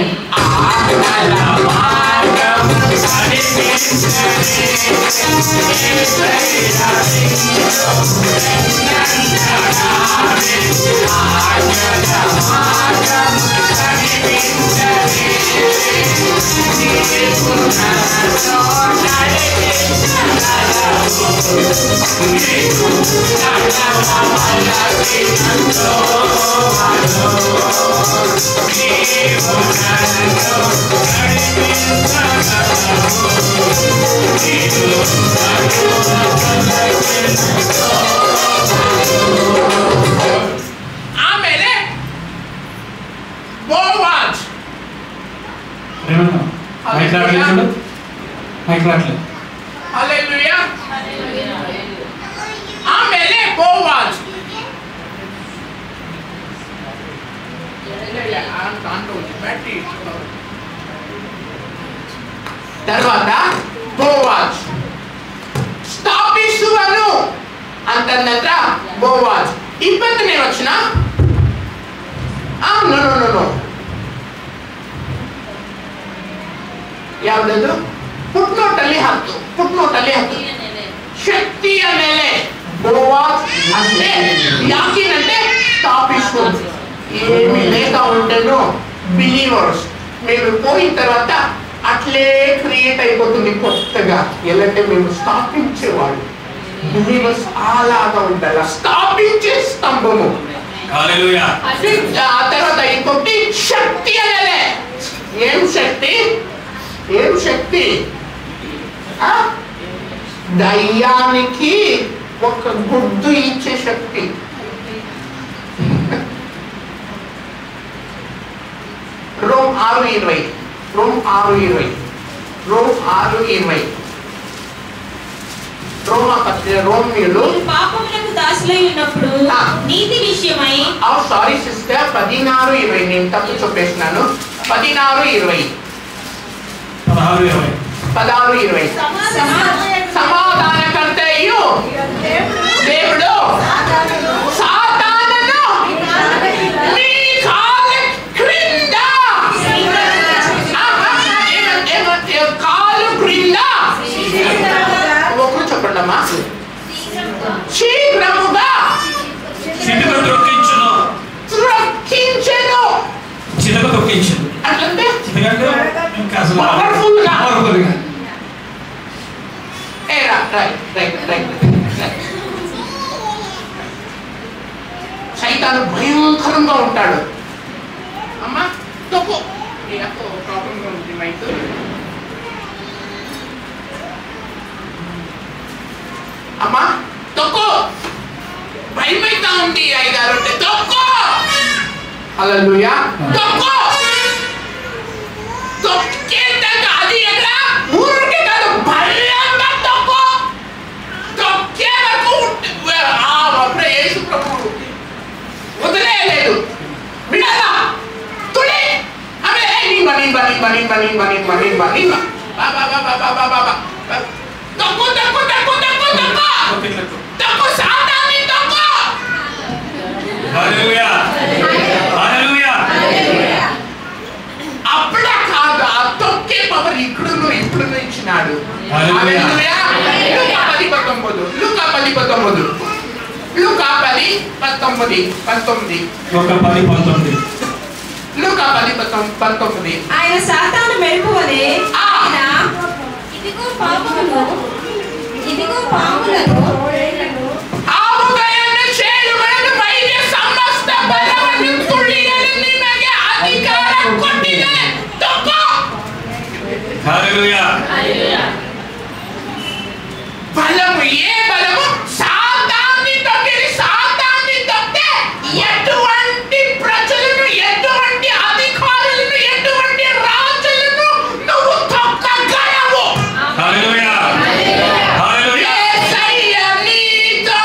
ఆమెనే బోవాజ్. హల్లెలూయా. ఆమెనే బోవాజ్. తర్వాత బోవాజ్ స్థాపిಸುವನು ಅಂತಂದ್ರ బోవాజ్. ಇಪ್ಪತ್ತನೇ ವಚನ. ನೋ ಯಾವ್ದು? ಪುಟ್ನೋಟಲ್ಲಿ 10 ಶಕ್ತಿಯ ಮೇಲೆ బోవాజ్ అంటే యాకీనంటే స్థాపిస్తుంది. ఏమి లేక ఉంటేనో బిలీవర్స్ మేము పోయిన తర్వాత అట్లే క్రియేట్ అయిపోతుంది కొత్తగా. ఎలాంటి మేము స్థాపించేవాళ్ళు బిలీవర్స్ అలాగా ఉండాలి, స్థాపించే స్తంభము. ఆ తర్వాత ఇంకొకటి శక్తి అనేలే. ఏం శక్తి? ఏం శక్తి? దయ్యానికి ఒక గుడ్డు ఇచ్చే శక్తి. రోమ్ 6:20 రోమ్ 6:20 రోమ్ 6:20 రోమీయులు పాపములకు దాసులై ఉన్నప్పుడు నీతి విషయమై సారీ సిస్టర్ 16:20 నేను తప్పు చెప్పేసినాను. 16:20 సమాధానకర్తయు దేవుడు సాతానును మీ కాళ్ళ క్రింద కాలు క్రింద ఒకరు చెప్పండమ్మా. శీఘ్రముగా అట్లంటే సైతాను భయంకరంగా ఉంటాడు. అమ్మా తప్పు ప్రాబ్లంగా ఉంది మైక్. అమ్మా తొక్కు భయమైతా ఉంది అయ్యగారు అంటే తొక్కు. హల్లెలూయా. తొక్కు తొక్కేదాక అది ఎక్కడ ఊరికి కాదు భయంగా తొక్కు. తొక్కే వరకు అప్పుడే యేసు ప్రభువు వదిలేయలేదు. వినాలా తుడి అరే తొక్కు తొక్కు తొక్కు తొక్కు తొక్కు తొక్కు సాతాన్ని తొక్కు. హల్లెలూయా హల్లెలూయా. అప్పుడే కాదు ఆ తొక్కే పవర్ ఇప్పుడు ఇచ్చినాడు. హల్లెలూయా. లూకా 10:19 లూకా 10:19 లూకా 10:19 ఆయన సాతాను మెరుపు వలె ఇదిగో పాములను ఆవుగయను చేయుగయను పైన సమస్త బలವನ್ನು ತುಳಿಯಲು ನಿಮಗೆ ಅಧಿಕಾರ ಕೊಟ್ಟಿದೆ. ತಗೋ. హల్లెలూయా హల్లెలూయా. బలము ఏ బలము? సాతాన్ని తొక్కితే ఎటువంటి ప్రజలను ఎటువంటి అధికారులను ఎటువంటి రాజులను నువ్వు తొక్కగలవు. హల్లెలూయా హల్లెలూయా. యేసయ్య నీతో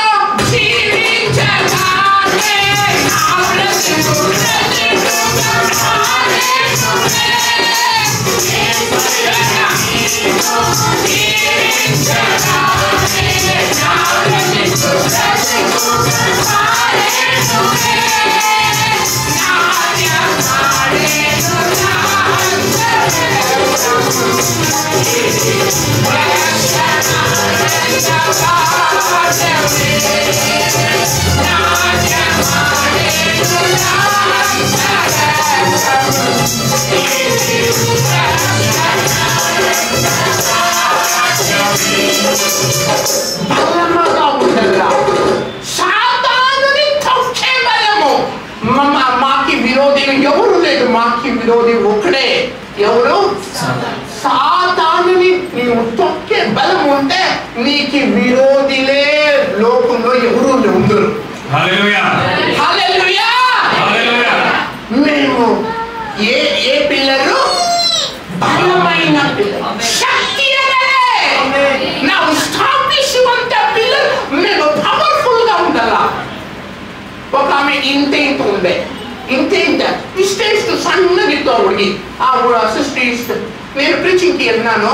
జీవించగానే బలముగా ఉండగా సాతానుని తొక్కే బలము. మాకి విరోధి ఎవరు లేదు. మాకి విరోధి ఒకడే. ఎవరు? సాతానుని నీవు తొక్కే బలం ఉంటే నీకు విరోధిలే లోకంలో ఎవరు ఉండరు. హల్లెలూయా హల్లెలూయా హల్లెలూయా. మేము ఏ పిల్లలు? బలమైన పిల్లలు, శక్తి నా స్థాపించుకుంటే పిల్లలు మేము పవర్ఫుల్ గా ఉండాలా. ఒక ఆమె ఇంత ఉండే ఇంత ఇష్టేస్తూ సన్నగితో ఉడిగి సిస్టర్ నేను ప్రీచింగ్కి వెళ్ళినాను.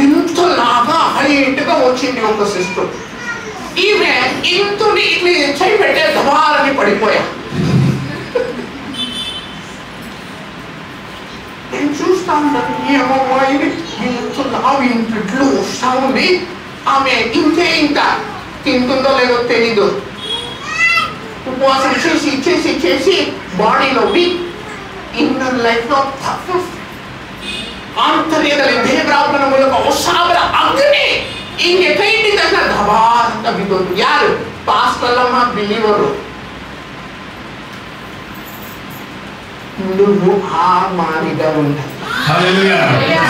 ఇంతలాగా హైట్గా వచ్చింది ఒక సిస్టర్. ఈమె ఇంతుని ఇట్లా చేయి పెట్టే దబాలని పడిపోయా. నేను చూస్తా ఉంటాను ఏమో ఇది ఇంట్లో వస్తా ఉంది. ఆమె ఇంత తింటుందో లేదో తెలీదు. ఉపవాసం చేసి బాడీలో వీక్, ఇన్నర్ లైఫ్ లో ಆಂತರ್ಯದಲ್ಲಿ ದೇವರಾತ್ಮನ ಮೂಲಕ ಹೊಸಾಬರ ಅಗ್ನಿ ಹಿಂಗೆ ಕೈಯಿಂದ ಧಬಾ ಅಂತ ಬಿದ್ದೋದು. ಯಾರು? ಪಾಸ್ಟಲ್ಲಮ್ಮ ಬಿಲಿವರು. నువ్వు ఆ మారిగా ఉండాలి. హల్లెలూయా.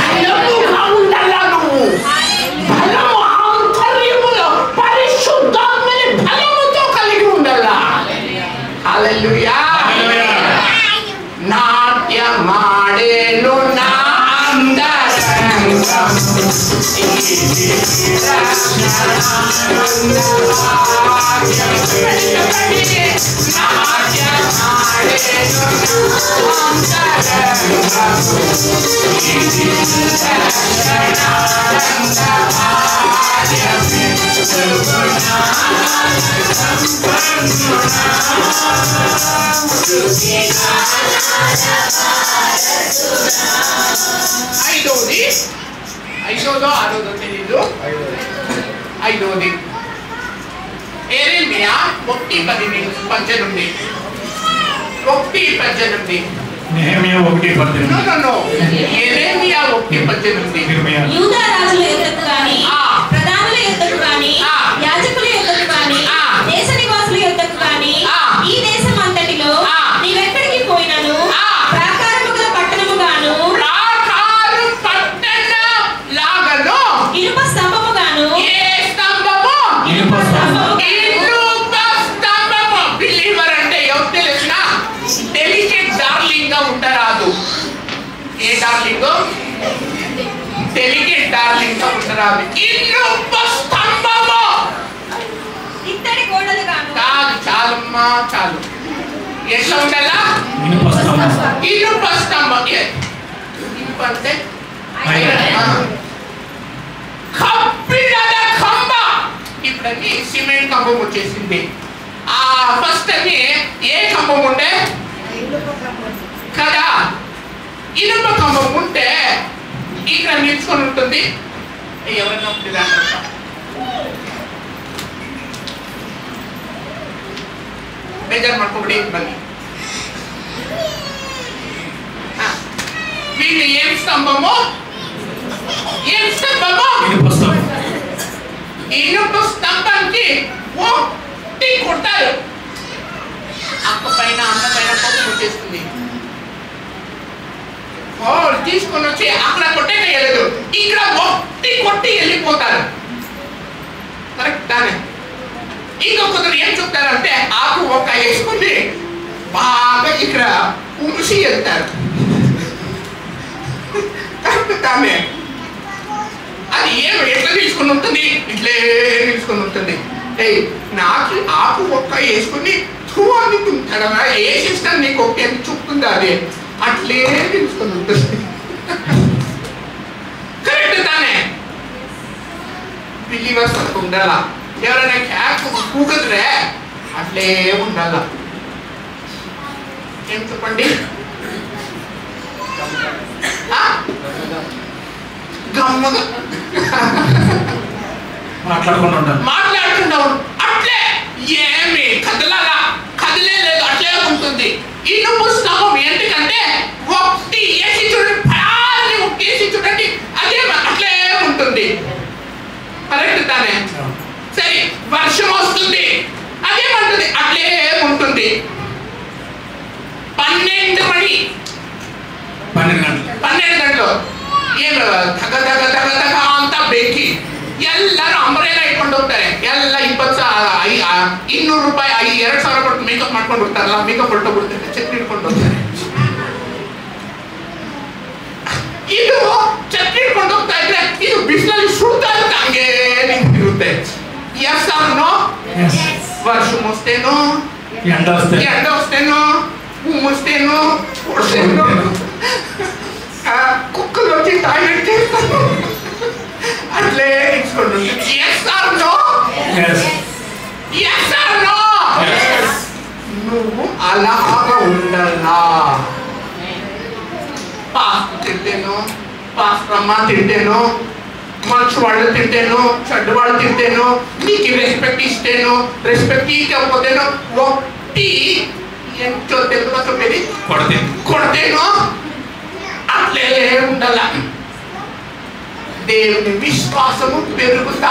బలముగా ఉండాలా నువ్వు. బలము ఆంతర్యములో పరిశుద్ధాత్మని బలముతో కలిగి ఉండాలా. హల్లెలూయా. నాట్యమాడేను నా అంతరంగం ఐదోదో ఆరోదో తెలీదు. ఐదోది యెరెమీయా 1:18 1:18 నెహెమీయా 1:18 యెరెమీయా 1:18 యూదా రాజుల యొద్దకు గాని ప్రధానుల యొద్దకు గాని యాజకుల యొద్దకు గాని దేశ నివాసుల యొద్దకు గాని ఈ దేశం అంతటిలో నీవెక్కడికి పోయినను ప్రాకారము గల పట్టణముగాను ఇనుప స్తంభముగాను ఇనుప స్తంభము బిలీవర్ అంటే ఎవరు తెలిసిన డెలికేట్ డార్లింగ్ గా ఉండరాదు. ఏ డార్లింగ్? డెలికేట్ డార్లింగ్ గా ఉండరాదు. ఇనుప స్తంభము ఇత్తడి గోడలుగాను కాదు. చాలమ్మా చాలు. ఎట్లా ఉండాలా? ఇనుప స్తంభం. ఇనుప స్తంభం. ఇనుప అంటే కప్పినద కంబ. ఇప్పుడన్నీ సిమెంట్ కంబం వచ్చేసింది. ఫస్ట్ అని ఏ కంబం ఉండే కదా? ఇనుప కంబం ఉంటే ఇక్కడ నిల్చుకొని ఉంటుంది. ఎవరైనా ఉంటుంది ಬೇಜಾರು ಮಾಡ್ಕೊಬಿಡಿ ಬನ್ನಿ. వీళ్ళు ఏం స్తంభము? ఏం స్తంభము? ఇనుప స్తంభం. ఇనుప స్తంభానికి ఒట్టి కొట్టారు. అక్క పైన అన్న పైన కోపం వచ్చేస్తుంది. తీసుకొని వచ్చి అక్కడ కొట్టేయలేదు, ఇక్కడ ఒట్టి కొట్టి వెళ్ళిపోతారు. కరెక్ట్ తానే. ఇంకొకరు ఏం చెప్తారంటే ఆకు ఒక వేసుకుని బాగా ఇక్కడ ఉసి వెళ్తారు. కరెక్ట్ తానే. అది ఎట్లా తీసుకుని ఉంటుంది? ఇట్లే తీసుకుని ఉంటుంది. నాకు ఆకు ఒక్క వేసుకుని అని తింటాడా? ఏ సిస్టమ్ నీకు ఒక్క ఎంత చూపుతుందా? అది అట్లే తీసుకుని ఉంటుంది. కరెక్ట్ తానే. బిలీవర్స్ అట్లా ఉండాలా. ఎవరైనా క్యాక్ కూకదురే అట్లే ఉండాల. ఏం చెప్పండి? గమ్మగా మాట్లాడుకుండా అట్లే ఏమి కదలాలా? కదిలే లేదు, అట్లే ఉంటుంది. ఇనుప స్తంభం ఎందుకంటే ఒకటి వేసి చూడండి, పయాలని ఒకటి వేసి చూడండి, అదే అట్లే ఉంటుంది. కరెక్ట్ తానే. సరే, వర్షం వస్తుంది, అదేమంటుంది? అట్లే ఉంటుంది. 12 ಗಂಟಲು ಏನು ತಗ ತಗ ತಗ ತಗ ಅಂತ ಬೇಕಿ ಎಲ್ಲರೂ ಅಂಬ್ರೆಲಾ ಇಟ್ಕೊಂಡು ಹೋಗ್ತಾರೆ. ಎಲ್ಲ 200 ರೂಪಾಯಿ 2,000 ಕೊಟ್ಟು ಮೇಕಪ್ ಮಾಡ್ಕೊಂಡು ಹೋಗ್ತಾರಲ್ಲ, ಮೇಕಪ್ ಹೊರಟೋಗ್ಬಿಡ್ತಾರೆ, ಚಟ್ನಿ ಇಟ್ಕೊಂಡು ಹೋಗ್ತಾರೆ. ಇದು ಚಟ್ನಿ ಇಟ್ಕೊಂಡು ಹೋಗ್ತಾ ಇದ್ರೆ ಇದು ಬಿಸಿಲಲ್ಲಿ ಸುಡ್ತಾ ಇರುತ್ತೆ, ಹಂಗೆ ನಿಂತಿರುತ್ತೆ. S R no? వర్షం వస్తేనో ఎండ వస్తేనో భూమి వస్తేనో పొడిస్తేనో కుక్కలు వచ్చి టాయిలెట్ చేస్తాను అట్లే ఇచ్చుకోండి. Yes or no? Yes or no? నువ్వు అలాగా ఉండాలా. పాస్టర్ తింటేనో, పాస్టర్ అమ్మ తింటేనో, మంచి వాళ్ళు తింటేనో, చెడ్డ వాళ్ళు తింటేనో, నీకు రెస్పెక్ట్ ఇస్తేనో, రెస్పెక్ట్ ఇవ్వకపోతేనో, ఒట్టి ఎంతో తెలుగులో చెప్పేది కొడితేనో అట్లే ఉండాల. దేవుని విశ్వాసము పెరుగుతా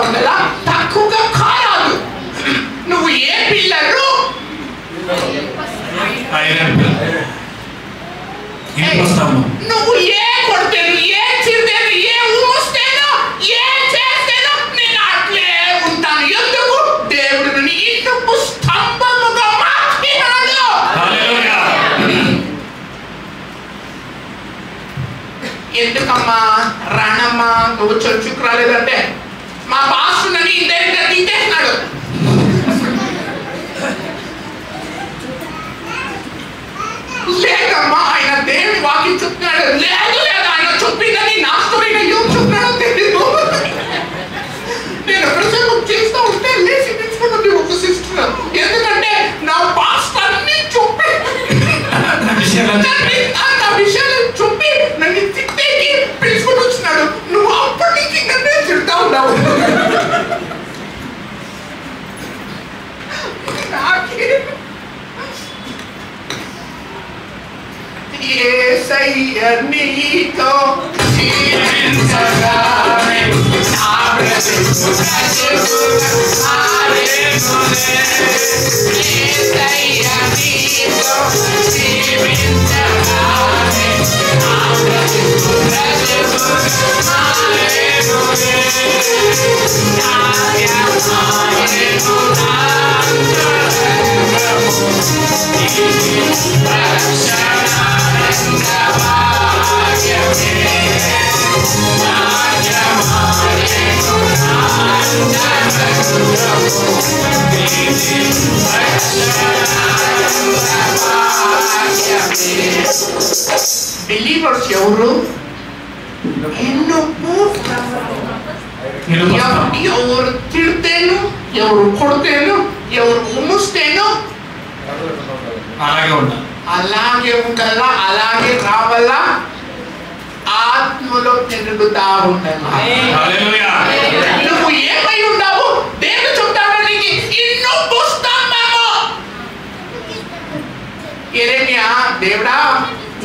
ఉండాలా, తక్కువగా కారాదు. నువ్వు ఏ పిల్లలు నువ్వు ఏ కొడితేను, ఏ చిరితేను, ఏ ఊస్తేనో, ఏ చేస్తేనో నేను అట్లే ఉంటాను. ఎందుకు? దేవుడు నీ ఇనుపు స్తంభముగా మార్చినాడు. ఎందుకమ్మా రానమ్మా నువ్వు చర్చకు రాలేదంటే మా బాసు నన్ను ఇండైరెక్ట్గా తీసేసినాడు. లేదమ్మా ఆయన దేవుని వాక్యం చెప్తున్నాడు. లేదు లేదు ఆయన చెప్పిందని నా స్టోరీగా ఏం చెప్తున్నాడో తెలియదు. నేను ప్రసంగం చేస్తూ ఉంటే లేచి తెచ్చుకున్నది ఒక సిస్టర్. ఎందుకంటే నా పాస్టర్ అన్ని చెప్పి నా విషయాలు చెప్పి నన్ను తిట్టేకి పిలుచుకుని వచ్చినాడు. నువ్వు అప్పటి నుంచి నన్నే తిడతా ఉన్నావు. యేసయ్య నీతో జీవించగానే నా బ్రతుకు మారేనులే. యేసయ్య నీతో జీవించగానే నా బ్రతుకు మారేనులే. నాయమాయను నాంతరంగము బిలీవర్స్ ఎవరు? ఎవరు తిడితేను, ఎవరు కొడితేను, ఎవరు ఉమ్ముస్తేను అలాగే ఉండాలా, అలాగే రావాలా, ఆత్మలో తిరుగుతా ఉండాలి. నువ్వు ఏమై ఉన్నావు? దేవుడు చెప్తాడు నీకు ఇనుపు స్తంభము. యెరెమీయా దేవుడా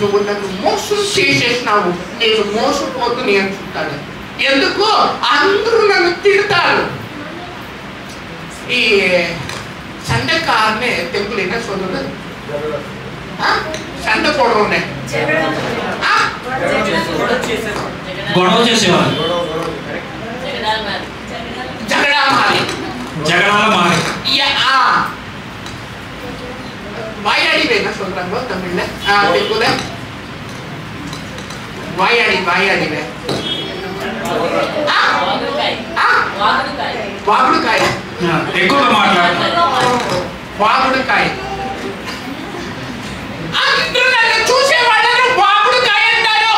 నువ్వు నన్ను మోసం చేసేసినావు, నేను మోసపోతుంది అని చెప్తాడు. ఎందుకు? అందరూ నన్ను తిడతారు. ఈ சண்டைக்காரனே டெம்பிள் என்ன சொல்றது? சண்டை போடுறோன்னே గొడవ చేసేవారు, జగడాల మారి வாயாடி என்ன சொல்றாங்க தமிழ்ல? தெலுங்குல வாயாடி వాగుడుకాయ ఎక్కువగా మాట్లాడు. వాగుడుకాయ అందరూ నన్ను చూసేవాళ్ళను వాగుడుకాయ అంటారు.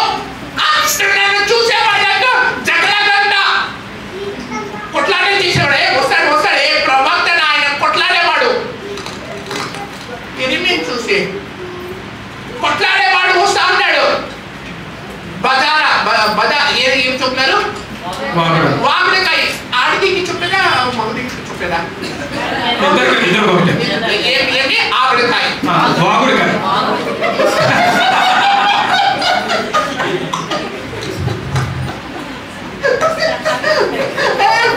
అందరూ నన్ను చూసేవాళ్ళను జగడగంట కొట్లాడే చేసేవాడే. వస్తాడు ఏ ప్రవక్త ఆయన కొట్లాడేవాడు. ఎనిమిది చూసి కొట్లాడేవాడు వస్తా ఉన్నాడు. ఏం చెప్తున్నారు? వాగుడుకాయ. ఆడికి చెప్పేదా మగడికి చెప్పేదా? ఏమి ఆవిడకాయ వాగుడుకాయ.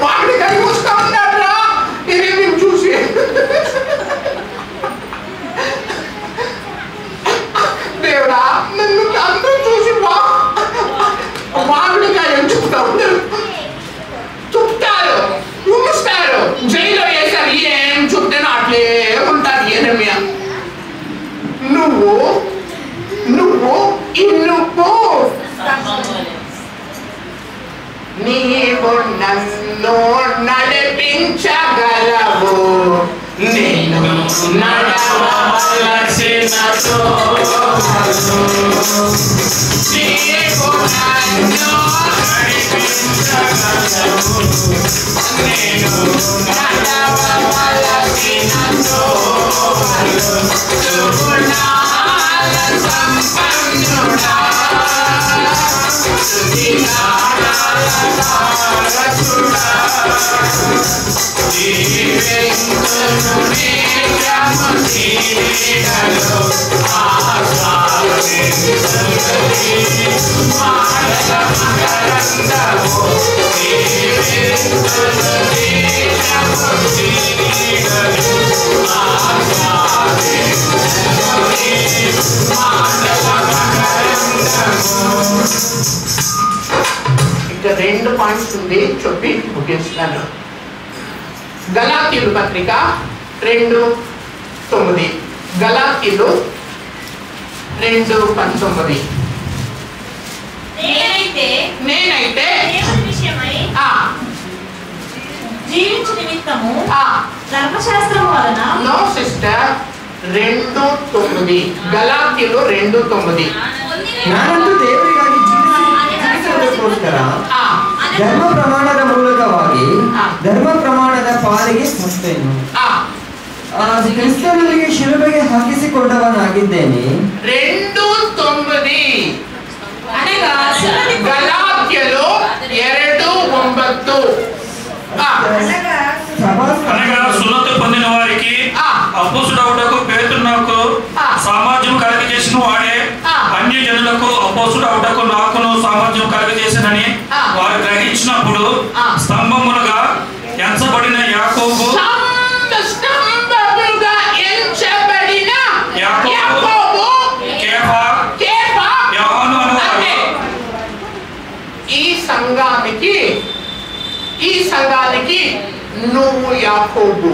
వాగుడుకాయ వస్తా ఉన్నారా ఏమి చూసి దేవుడా నన్ను అందరూ చూసి వాగుడుకాయ అని చెప్తా ఉన్నారు. చెప్తారు, ఊస్తారు, జైల్లో వేశారు. ఏం చెప్తాను అట్లే ఉంటారు. యెరెమీయా నువ్వు ఇనుపు నీవు నన్ను నడిపించగలవు, నేను నడవలసిన త్రోవను నీవు నన్ను నడిపించగలవు, నేను నడవలసిన త్రోవను గుణాల సంపన్నుడా స్తుతిగానాలకారకుడా దీవెంతును నిత్యము నీడలో ఆశ్వాసించుటకై మానవ మకరందము దీవెంతును నిత్యము నీడలో ఆశ్వాసించుటకై మానవ మకరందము 2 పాయింట్స్ ఉంది చెప్పి ముగిస్తాను. గలాతీయుల పత్రిక 2:9. గలాతీయులు 2:19. నేనైతే దేవుని విషయమై జీవించు నిమిత్తము ధర్మశాస్త్రము వలన నో సిస్టర్ 2:9. గలాతీయులు 2:9. ನಾನಂತೂ ದೇವರಿಗಾಗಿ ಜೀವಿಸುವುದಕ್ಕೋಸ್ಕರ ಧರ್ಮ ಪ್ರಮಾಣದ ಮೂಲಕವಾಗಿ ಧರ್ಮ ಪ್ರಮಾಣದ ಪಾಲಿಗೆ ಸತ್ತೇನು. ಕ್ರಿಸ್ತನಿಗೆ ಶಿಲುಬೆಗೆ ಹಾಕಿಸಿಕೊಂಡವನಾಗಿದ್ದೇನೆ. 2:9 అనగా గలాత్యలు 2:9. అనగా సున్నతి పొందిన వారికి అపోస్తుడవుటకు పేతురు నాకు సామర్థ్యం కలుగజేసిన వాడే అన్య జనులకు అపోస్తుడవుటకు నాకును సామర్థ్యం కలుగజేసినని వారు గ్రహించినప్పుడు స్తంభములుగా ఎంచబడిన యాకోబు కేఫా యోహాను అనువారు ఈ సంఘానికి నువ్వు యాకోబు,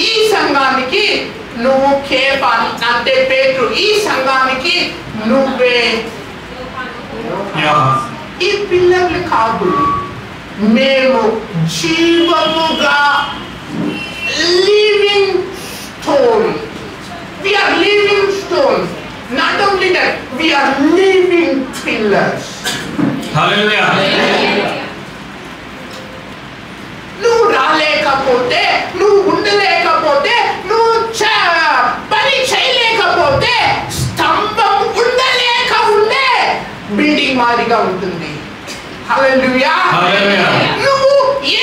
ఈ సంఘానికి నువ్వు కేఫా అంటే పేతురు, ఈ సంఘానికి నువ్వే ఈ పిల్లలు కాదు. మేము జీవముగా living stone. We are living stones. Not only that, we are living pillars. హల్లెలూయా. నువ్వు రాలేకపోతే, నువ్వు ఉండలేకపోతే, నువ్వు పని చేయలేకపోతే, స్తంభం ఉండలేక ఉండే బిల్డింగ్ మాదిరిగా ఉంటుంది. హల్లెలూయా. నువ్వు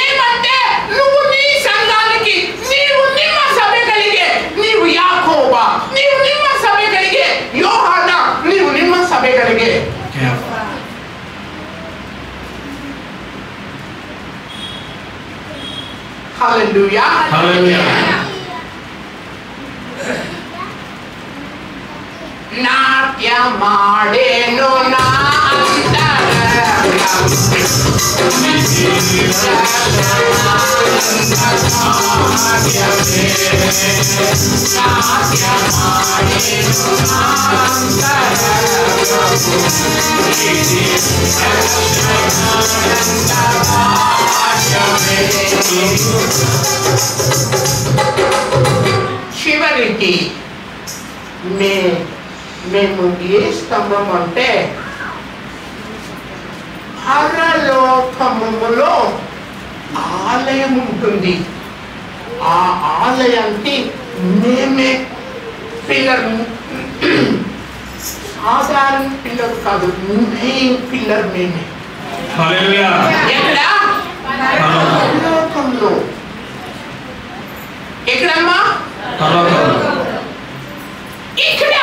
ఏమంటే నువ్వు నీ సంఘానికి నీవు నిమ్మ సభ కలిగే, నీవు యాకోబా, నీవు నిమ్మ సభ కలిగే, యోహానా నీవు నిమ్మ సభ కలిగే. హల్లెలూయా. హల్లెలూయా. నాట్యమాడేను నా చివరికి మేము ఏ స్తంభం అంటే పరలోకములో ఆలయం ఉంటుంది. ఆ ఆలయానికి మేమే పిల్లర్, సాధారణ పిల్లర్ కాదు, మెయిన్ పిల్లర్ మేమే. హల్లెలూయా. ఎక్కడ? పరలోకంలో. ఎక్కడమ్మా? ఇక్కడ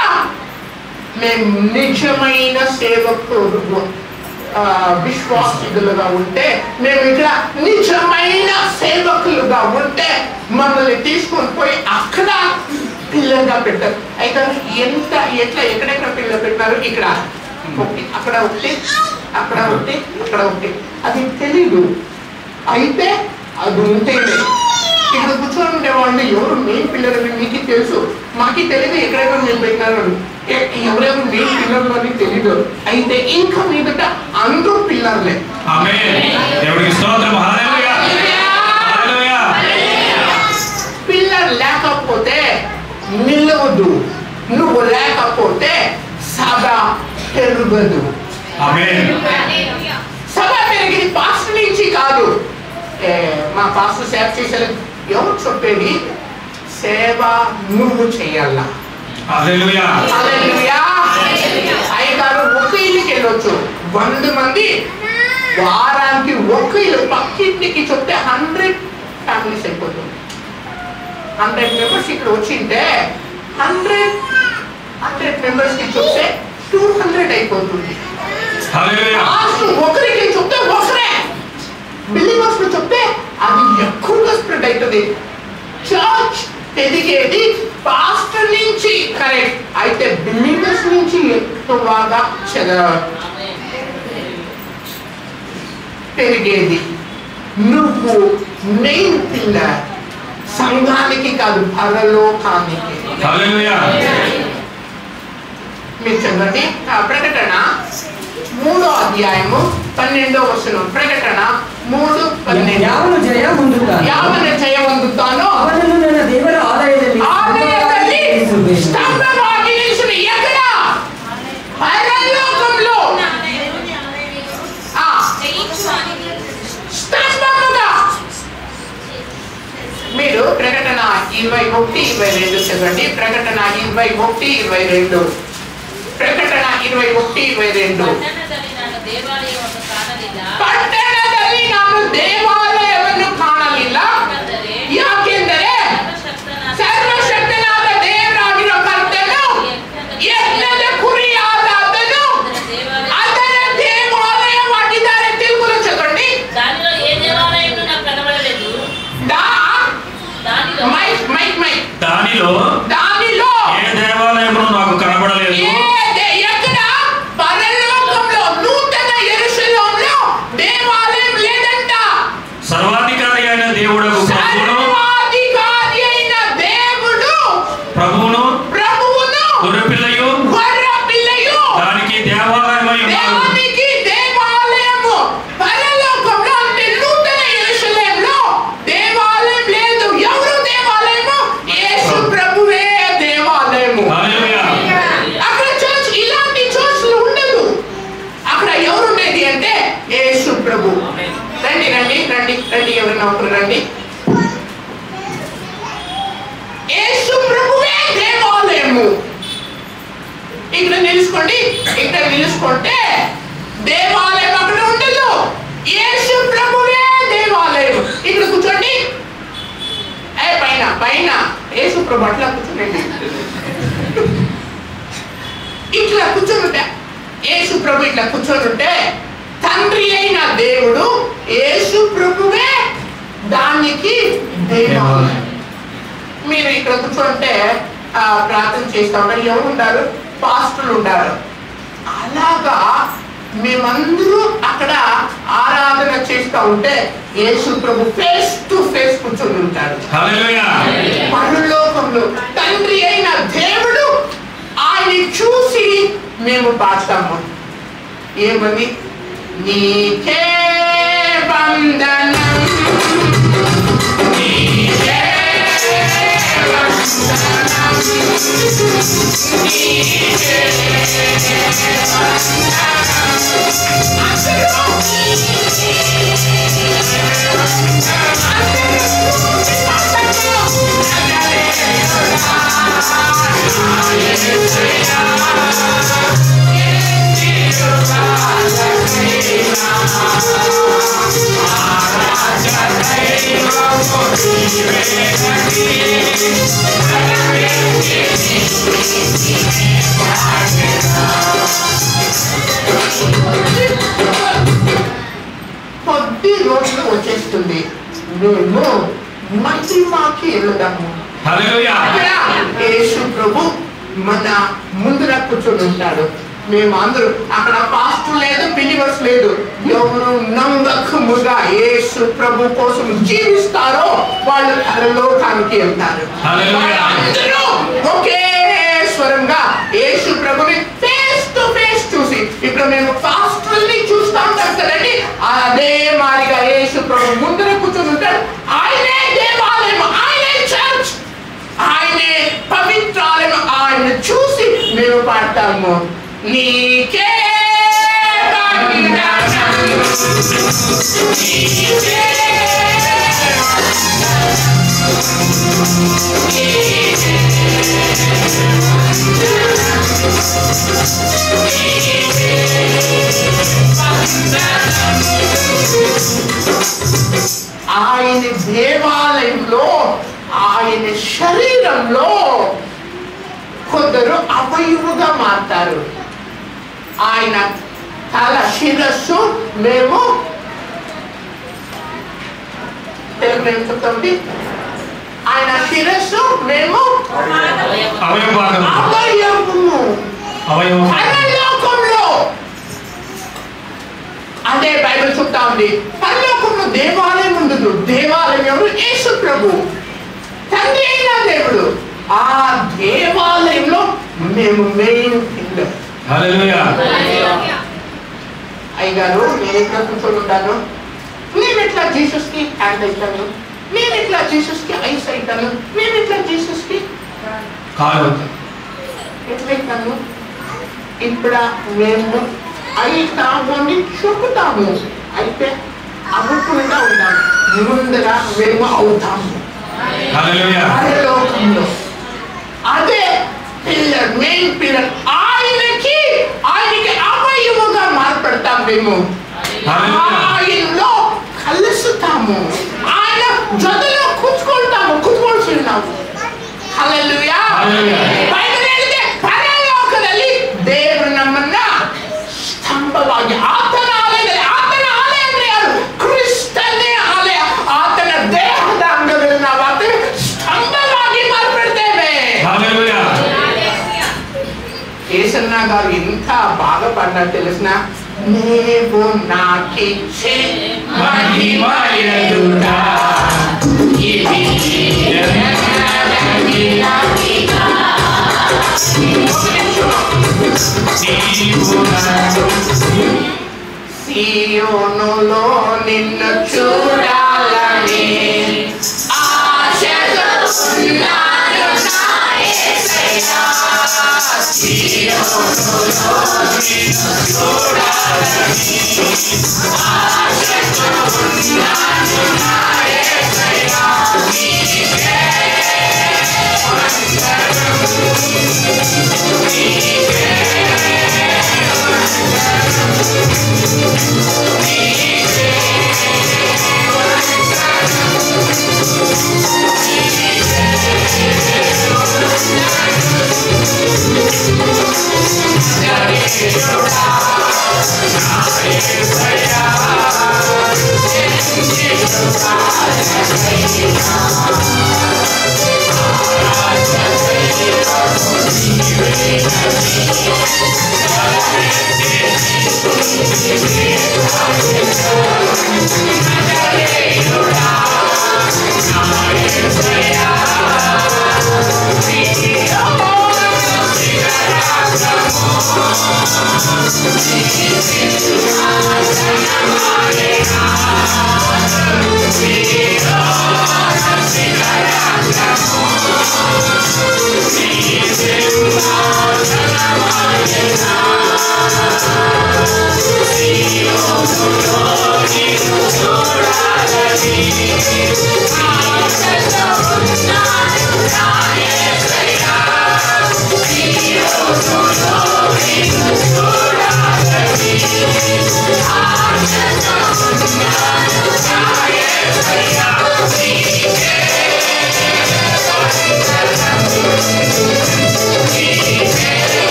మేము నిజమైన సేవకులు విశ్వాసులుగా ఉంటే, మేము ఇక్కడ నిజమైన సేవకులుగా ఉంటే మమ్మల్ని తీసుకొని పోయి అక్కడ పిల్లలుగా పెట్టారు. అయితే ఎక్కడెక్కడ పిల్లలు పెట్టారు? ఇక్కడ ఒకటి, అక్కడ ఒకటి, అక్కడ ఒకటి, అక్కడ ఒకటి. అది తెలీదు. అయితే అది ఉంటేనే ఇక్కడ కూర్చొని ఉండేవాళ్ళు ఎవరు మెయిన్ పిల్లలు మీకు తెలుసు, మాకు తెలియదు ఎక్కడెక్కడ మేము పెట్టినారు, ఎవరెవరు మెయిన్ పిల్లలు అని తెలీదు. అయితే ఇంకా మీదట అందరూ పిల్లర్లే. పిల్లర్ లేకపోతే నిలవదు, నువ్వు లేకపోతే సభ పెరగదు. సభ పెరిగింది పాస్టర్ నుంచి కాదు. మా పాస్టర్ సేవ చేసేది ఎవరు చెప్పేది? సేవ నువ్వు చేయాలా. అయ్యగారు ఒక ఇల్లుకి వెళ్ళొచ్చు, 100 మంది వారానికి ఒక ఇల్లు పక్కింటికి చెప్తే 100 ఫ్యామిలీస్ అయిపోతుంది. 100 మెంబర్స్ ఇక్కడ వచ్చింటే 100 మెంబర్స్ కి చెప్తే 200 అయిపోతుంది. ఒకరికి చెప్తే ఒకరే, బిలీవర్స్ చెప్తే అది ఎక్కువగా స్ప్రెడ్ అవుతుంది. చర్చ్ పెరిగేది పాస్టర్ నుంచి కరెక్ట్, అయితే బిలీవర్స్ నుంచి ఎక్కువగా పెరిగేది. నువ్వు మెయిన్ పిల్లర్, సంఘానికి కాదు పరలోకానికి. మీరు చదవండి ప్రకటన 3వ అధ్యాయము 12వ వచనం. ప్రకటన 3:12. ಯಾವನು ಜಯ ಹೊಂದುತ್ತಾನೋ ಅವನನ್ನು ನನ್ನ ದೇವರ ಆಲಯದಲ್ಲಿ ಸ್ತಂಭವಾಗಿ ನಿಲ್ಲಿಸುವೆ. ಎక్కడ? ಪರಲೋಕಂలో ಸ್ತಂభముగా. మీరు ప్రకటన 21:22 చదవండి. ప్రకటన 21:22. ప్రకటన 21:22. ಪಟ್ಟಣದಲ್ಲಿ ನಾನು ದೇವಾಲಯವನ್ನು ಕಾಣಲಿಲ್ಲ, ಯಾಕೆಂದರೆ ಸರ್ವಶಕ್ತನಾದ ದೇವರಾಗಿರೋ ಕರ್ತನು ಯಜ್ಞದ ಕುರಿಯಾದನು ಅದರ ದೇವಾಲಯವಾಗಿದ್ದಾರೆ. తెలుగులో చదవండి. దానిలో ఏ దేవాలయం నాకు కనబడలేదు. దానిలో ఏ దేవాలయము నాకు కనబడలేదు. ఎక్కడ? పరలోకంలో నూతన యెరూషలేములో దేవాలయం లేదంట. సర్వాధికారి అయిన దేవుడు ప్రభువును గొర్రెపిల్లయు దానికి దేవాలయము పరలోకంలో అంటే నూతన యెరూషలేములో దేవాలయం లేదు. ఎవరు దేవాలయము? యేసు ప్రభువే దేవాలయము. అక్కడ చర్చ్, ఇలాంటి చర్చ్లు ఉండదు. అక్కడ ఎవరు ఉండేది అంటే యేసు ప్రభు. రండి రండి రండి రండి, ఎవరైనా ఒకరు రండి. యేసు ప్రభువే దేవాలయము. ఇక్కడ నిలుచుకోండి. ఇక్కడ నిలుచుకుంటే దేవాలయం అక్కడ ఉండదు. యేసు ప్రభువే దేవాలయం. ఇక్కడ కూర్చోండి. పైన పైన యేసు ప్రభు అట్లా కూర్చోండి. ఇట్లా కూర్చొని యేసు ప్రభు ఇట్లా కూర్చొని తండ్రి అయిన దేవుడు యేసు ప్రభువే దానికి దేవాలయం. మీరు ఇక్కడ కూర్చుంటే ప్రార్థన చేస్తా ఉంటారు. ఎవరు ఉంటారు? పాస్టర్లు ఉంటారు. అలాగా మేమందరూ అక్కడ ఆరాధన చేస్తూ ఉంటే యేసు ప్రభు ఫేస్ టు ఫేస్ కూర్చొని ఉంటాడు. పరలోకంలో తండ్రి అయిన దేవుడు ఆయన చూసి మేము పాడతాము. ఏమని? నీకే వందనం, నీకే వందనం, నీకే కొద్ది రోజులు వచ్చేస్తుంది. మేము మహిమకి వెళ్దాము. యేసు ప్రభు మన ముందర కూర్చొని ఉంటాడు. మేము అందరూ అక్కడ పాస్టర్ లేదు, బిలీవర్స్ లేదు. ఎవరు నమ్మకముగా యేసు ప్రభు కోసం జీవిస్తారో వాళ్ళు పరలోకానికి వెళ్తారు. అందరూ ఒకే స్వరంగా యేసు ప్రభుని ఫేస్ టు ఫేస్ చూసి, ఇప్పుడు మేము పాస్టర్ని చూస్తా ఉంటాం కదండి, అదే మాదిరిగా యేసు ప్రభు ముందర కూర్చొని ఉంటాడు. ఆయనే దేవాలయం, ఆయనే చర్చ్, ఆయనే పవిత్రాలయం. ఆయన చూసి మేము పాడతాము. నీకే ఆయన దేవాలయంలో, ఆయన శరీరంలో కొందరు అవయవుగా మారుతారు. ఆయన తల శిరస్సు, మేము తెలుగులో ఏం చెప్తామండి? ఆయన శిరస్సు, మేము అవయవము. పరలోకంలో అదే బైబిల్ చెప్తా ఉంది. పరలోకంలో దేవాలయం ఉండదు. దేవాలయం ఎవరు? యేసు ప్రభు, తండ్రి అయిన దేవుడు. ఆ దేవాలయంలో మేము మెయిన్ కింగ్డమ్. హల్లెలూయా. అయ్యగారు నేను ఎట్లా కూర్చొని ఉంటాను, నేను ఎట్లా జీసస్కి హ్యాండ్ అవుతాను, నేను ఎట్లా జీసస్కి ఐస్ అవుతాను, నేను ఎట్లా జీసస్కి కాలు ఎట్లయితాను. ఇప్పుడు మేము అవుతాము అని చెబుతాము, అయితే అవ్వకుండా ఉంటాము. ముందర మేము అవుతాము. హల్లెలూయా. పరలోకంలో అదే పిల్లర్, మెయిన్ పిల్లర్. ఆయనకి అవయముగా మార్పడతాం మేము. ఆయనలో కలుస్తాము, ఆయన జతలో కూర్చుకుంటాము. హల్లెలూయా. బైబిల్ పరలోకದಲ್ಲಿ ದೇವರು ನಮ್ಮನ್ನ ಸ್ತಂಭವಾಗಿ, ಆತನ ಆಲಯದಲ್ಲಿ ಯಾರು? ಕ್ರಿಸ್ತನೇ ಆಲಯ. ಆತನ ದೇಹದ ಅಂಗದಲ್ಲಿ ನಾವು ಆತನ ಸ್ತಂಭವಾಗಿ ಮಾರ್ಪಡ್ತೇವೆ. హల్లెలూయా. ఏసన్నా గారు ఎంత బాగా పడ్డారు తెలిసిన, నీవు నాకిచ్చే మహిమ ఎదుట ఇది సియోనులో నిన్ను చూడాలని ఆశతో ఉన్నాను నా యేసయ్యా. సియోనులో నిన్ను చూడాలని ఆశతో ఉన్నాను నా యేసయ్యా. నీకే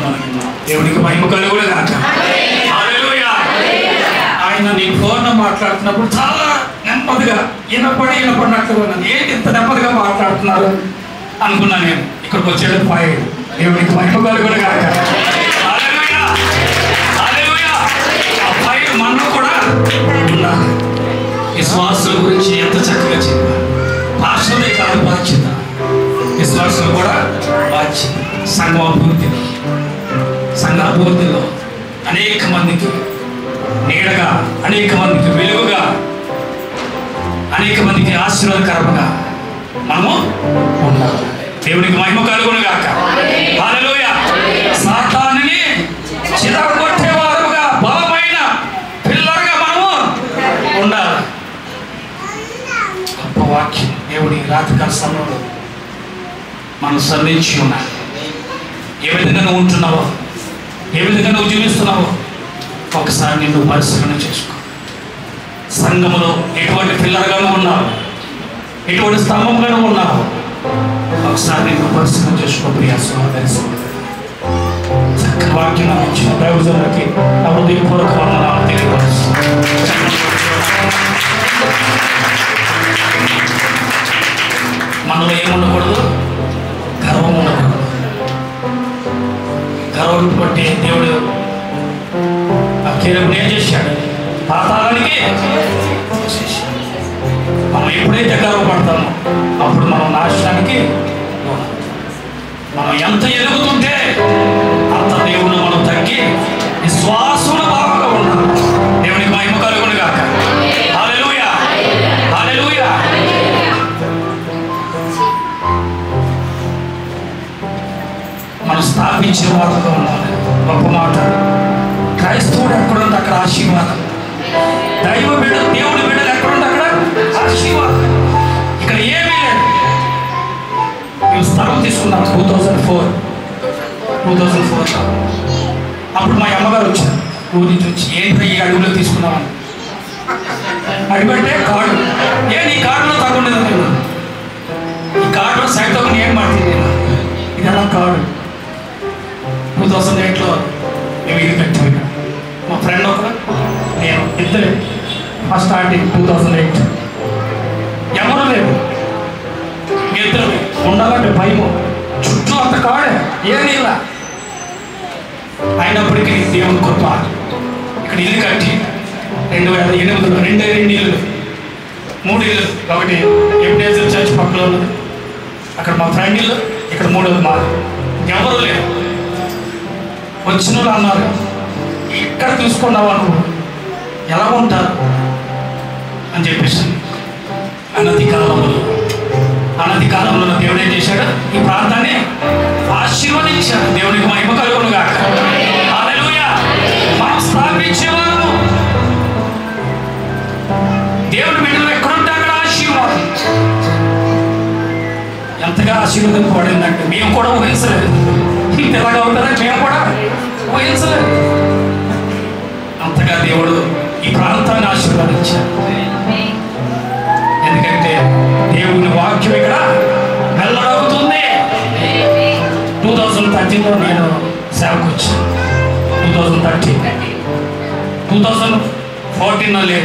మనకి దేవునికి మహిమ కలుగును గాక. హల్లెలూయా. ఆయన నీ ఫోన్ మాట్లాడుతున్నప్పుడు చాలా నెమ్మదిగా వినపడినట్లుగా ఉన్నాను. ఏంటి ఇంత నెమ్మదిగా మాట్లాడుతున్నారు అనుకున్నా నేను. ఇక్కడికి వచ్చేది ఫైర్. దేవునికి మహిమ కలుగును గాక. హల్లెలూయా. హల్లెలూయా. ఆ ఫైర్ మనలో కూడా ఉండాలి. విశ్వాసుల గురించి ఎంత చక్కగా చెప్పారు. భాషలే కాదు బాధ్యత, విశ్వాసులు కూడా బాధ్యత. సంఘ అభివృద్ధిలో అనేక మందికి నీడగా, అనేక మందికి వెలుగుగా, అనేక మందికి ఆశీర్వాదకరంగా మనము ఉండాలి. దేవునికి మహిమ కలుగును గాక. హల్లెలూయా. సాతానుని చితగొట్టేవారుగా బలమైన పిల్లలుగా మనము ఉండాలి. గొప్ప వాక్యం దేవుడి రాత్రికాల సమయంలో మనం సంధించి ఉన్నాడు. ఏ విధంగా నువ్వు ఉంటున్నావో, ఏ విధంగా నువ్వు జీవిస్తున్నావో ఒకసారి నిన్ను పరిశీలన చేసుకో. సంఘములో ఎటువంటి పిల్లలుగా నువ్వు ఉన్నావు, ఎటువంటి స్తంభంగా నువ్వు ఉన్నావు, ఒకసారి నిన్ను పరిశీలన చేసుకో. ప్రియ సహోదరి సహోదరులు, చక్కని వాక్యం ఇచ్చిన దైవజనులకి హృదయపూర్వక వందనాలు తెలియపరుస్తున్నాను. మనలో ఏముండకూడదు, గర్వం ఉండకూడదు. గర్వం బట్టి దేవుడు ఆ కేరుని ఏం చేశాడు? పాతాళానికి మనం ఎప్పుడైతే గర్వపడతామో అప్పుడు మనం నాశనానికి, మనం ఎంత ఎదుగుతుంటే అంత దేవుడు మనం తగ్గి విశ్వాసంలో బాగా ఉన్నాం. దేవునికి మహిమ కలుగును గాక. హల్లెలూయా. హల్లెలూయా. మనం స్థాపించే వారుగా ఉండాలి. గొప్ప మాట. క్రైస్తవుడు ఎక్కడుంది అక్కడ ఆశీర్వాదం. దైవ బిడ్డ, దేవుడి బిడ్డలు ఎక్కడుంది అక్కడ ఆశీర్వాదం. ఇక్కడ ఏమీ లేదు. మేము స్థలం తీసుకున్నాం 2004. అప్పుడు మా అమ్మగారు వచ్చారు ఊరి నుంచి వచ్చి, ఏంటి ఈ అడుగులో తీసుకున్నామని అడిగంటే కార్డు, ఈ కార్డులో తగ్గుండేది. ఈ కార్డులో సైడ్ తగ్గుని ఏం మాట్లాడింది ఇదన్నా కార్డు. 2008లో మేము ఇది కట్టిపోయినా. మా ఫ్రెండ్ ఒకరు, నేను ఇద్దరు ఫస్ట్ స్టార్టింగ్ 2008. ఎవరు లేవు, ఇద్దరు ఉండాలంటే భయము. చుట్టూ అంత కాడే ఏది ఇలా. అయినప్పటికీ దేవుని కృప ఇక్కడ ఇల్లు కట్టి 2008లో 2 ఇల్లు, 3 ఇల్లు. ఒకటి ఎబ్నేజర్ చర్చ్ పక్కలో ఉన్నది, అక్కడ మా ఫ్రెండ్ ఇల్లు, ఇక్కడ 3వ మాది. ఎవరు లేరు. వచ్చిన వాళ్ళు అన్నారు, ఇక్కడ తీసుకున్నావు అనుకో ఎలా ఉంటారు అని చెప్పేసి. అనతి కాలంలో దేవుడు ఏం చేశాడు? ఈ ప్రాంతాన్ని ఆశీర్వదించాడు. దేవునికి మహిమ కలుగును గాక. హల్లెలూయా. మనం స్థాపించేవారు దేవుడి బిడ్డలు ఎక్కడుంటే అక్కడ ఆశీర్వాదం. ఎంతగా ఆశీర్వదింపబడిందంటే మేము కూడా ఊహించలేదు. ఎలాగా ఉంటుందని మేము కూడా ఊహించలేదు. అంతగా దేవుడు ఈ ప్రాంతాన్ని ఆశీర్వదించాడు. ఎందుకంటే దేవుని వాక్యం ఇక్కడ వెల్లడవుతుంది. 2013లో నేను సేవకు వచ్చాను. 2014లో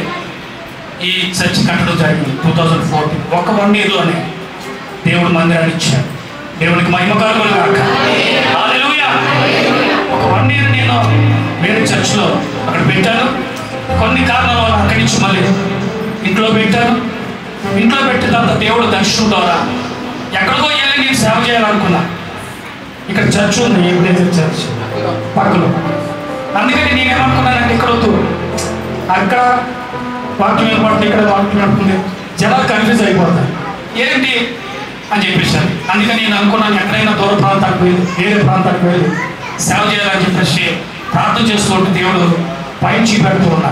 ఈ చర్చ్ కట్టడం జరిగింది. 2014 ఒక 1 ఇయర్లోనే దేవుడు మందిరాన్ని ఇచ్చాడు. దేవునికి మహిమ కలుగును గాక. హల్లెలూయా. ఒక 1 ఇయర్ నేను వేరే చర్చ్లో అక్కడ పెట్టాను. కొన్ని కారణాల వల్ల అక్కడి నుంచి మళ్ళీ ఇంట్లో పెట్టాను. ఇంట్లో పెట్టిన తర్వాత దేవుడు దర్శనం ద్వారా ఎక్కడికో వెళ్ళి నేను సేవ చేయాలనుకున్నా. ఇక్కడ చర్చ్ ఉంది, ఎబ్నేజర్ చర్చ్ పక్కలో. అందుకని నేనేమనుకున్నానంటే ఇక్కడ వద్దు, అక్కడ వాక్యం ఏర్పడుతుంది, ఇక్కడ వాక్యం ఏర్పడుతుంది, జనాలు కన్ఫ్యూజ్ అయిపోతాయి ఏంటి అని చెప్పేసాను. అందుకని నేను అనుకున్నాను ఎక్కడైనా దూర ప్రాంతానికి వెళ్ళి, వేరే ప్రాంతానికి వెళ్ళి సేవ చేయాలని చెప్పేసి ప్రార్థన చేసుకుంటూ దేవుడు పైన చూపెడుతూ ఉన్నా.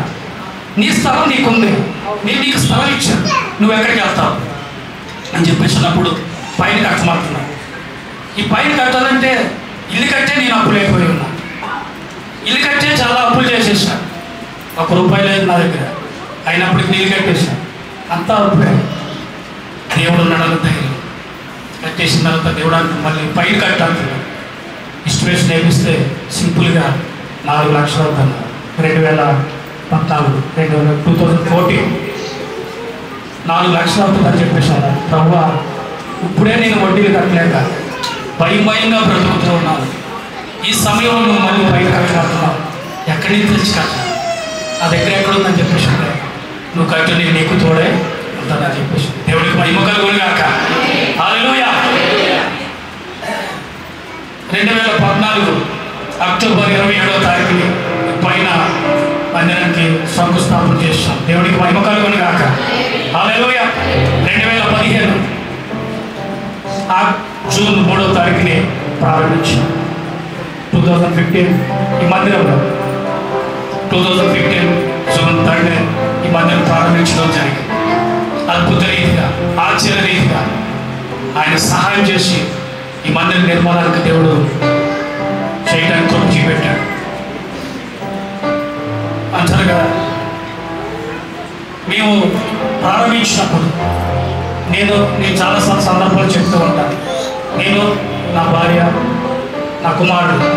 నీ స్థలం నీకుంది, నేను నీకు స్థలం ఇచ్చాను, నువ్వు ఎక్కడికి వెళ్తావు అని చెప్పేసినప్పుడు పైన కట్టమంటున్నా. ఈ పైన కట్టాలంటే ఇల్లు కట్టే నేను అప్పులు అయిపోయి ఉన్నా. ఇల్లు కట్టే చాలా అప్పులు చేసేసా. 1 రూపాయి లేదు నా దగ్గర. అయినప్పటికీ నీళ్ళు కట్టేసా. అంతా అప్పులే. దేవుడు నడల ధైర్యం కట్టేసిన తర్వాత దేవుడానికి మళ్ళీ పైన కట్టాలి. ఇష్టమేసి నేర్పిస్తే సింపుల్గా 4 లక్షలు అవుతున్నారు. 2014 2014 4 లక్షలు అవుతుందని చెప్పేసాను. ప్రభువా, ఇప్పుడే నేను వడ్డీలు కట్టలేక భయంగా బ్రతుకుతూ ఉన్నాను. ఈ సమయంలో నువ్వు మళ్ళీ బయట కట్టగలుగుతున్నావు, ఎక్కడి నుంచి తెచ్చి కట్టాలి, ఆ దగ్గర ఎక్కడుందని చెప్పేసి నువ్వు కట్టు, నేను నీకు తోడే ఉంటానని చెప్పేసి దేవుడికి మహిమ కలుగును గాక. హల్లెలూయా. 2014 అక్టోబర్ 27వ తారీఖుని పైన మందిరానికి శంకుస్థాపన చేస్తాం. దేవుడికి మహిమ కలుగును గాక. హల్లెలూయా. 2015 జూన్ 3వ తారీఖుని ప్రారంభించాం. 2015 ఈ మందిరంలో 2015 జూన్ 3 ఈ మందిరం ప్రారంభించడం జరిగింది. అద్భుత రీతిగా, ఆశ్చర్య రీతిగా ఆయన సహాయం చేసి ఈ మందిర నిర్మాణానికి దేవుడు చేయడానికి కృప చూపెట్టాడు. అంతగా మేము ప్రారంభించినప్పుడు నేను చాలా సందర్భాలు చెప్తూ ఉంటాను. నేను, నా భార్య, నా కుమారుడు,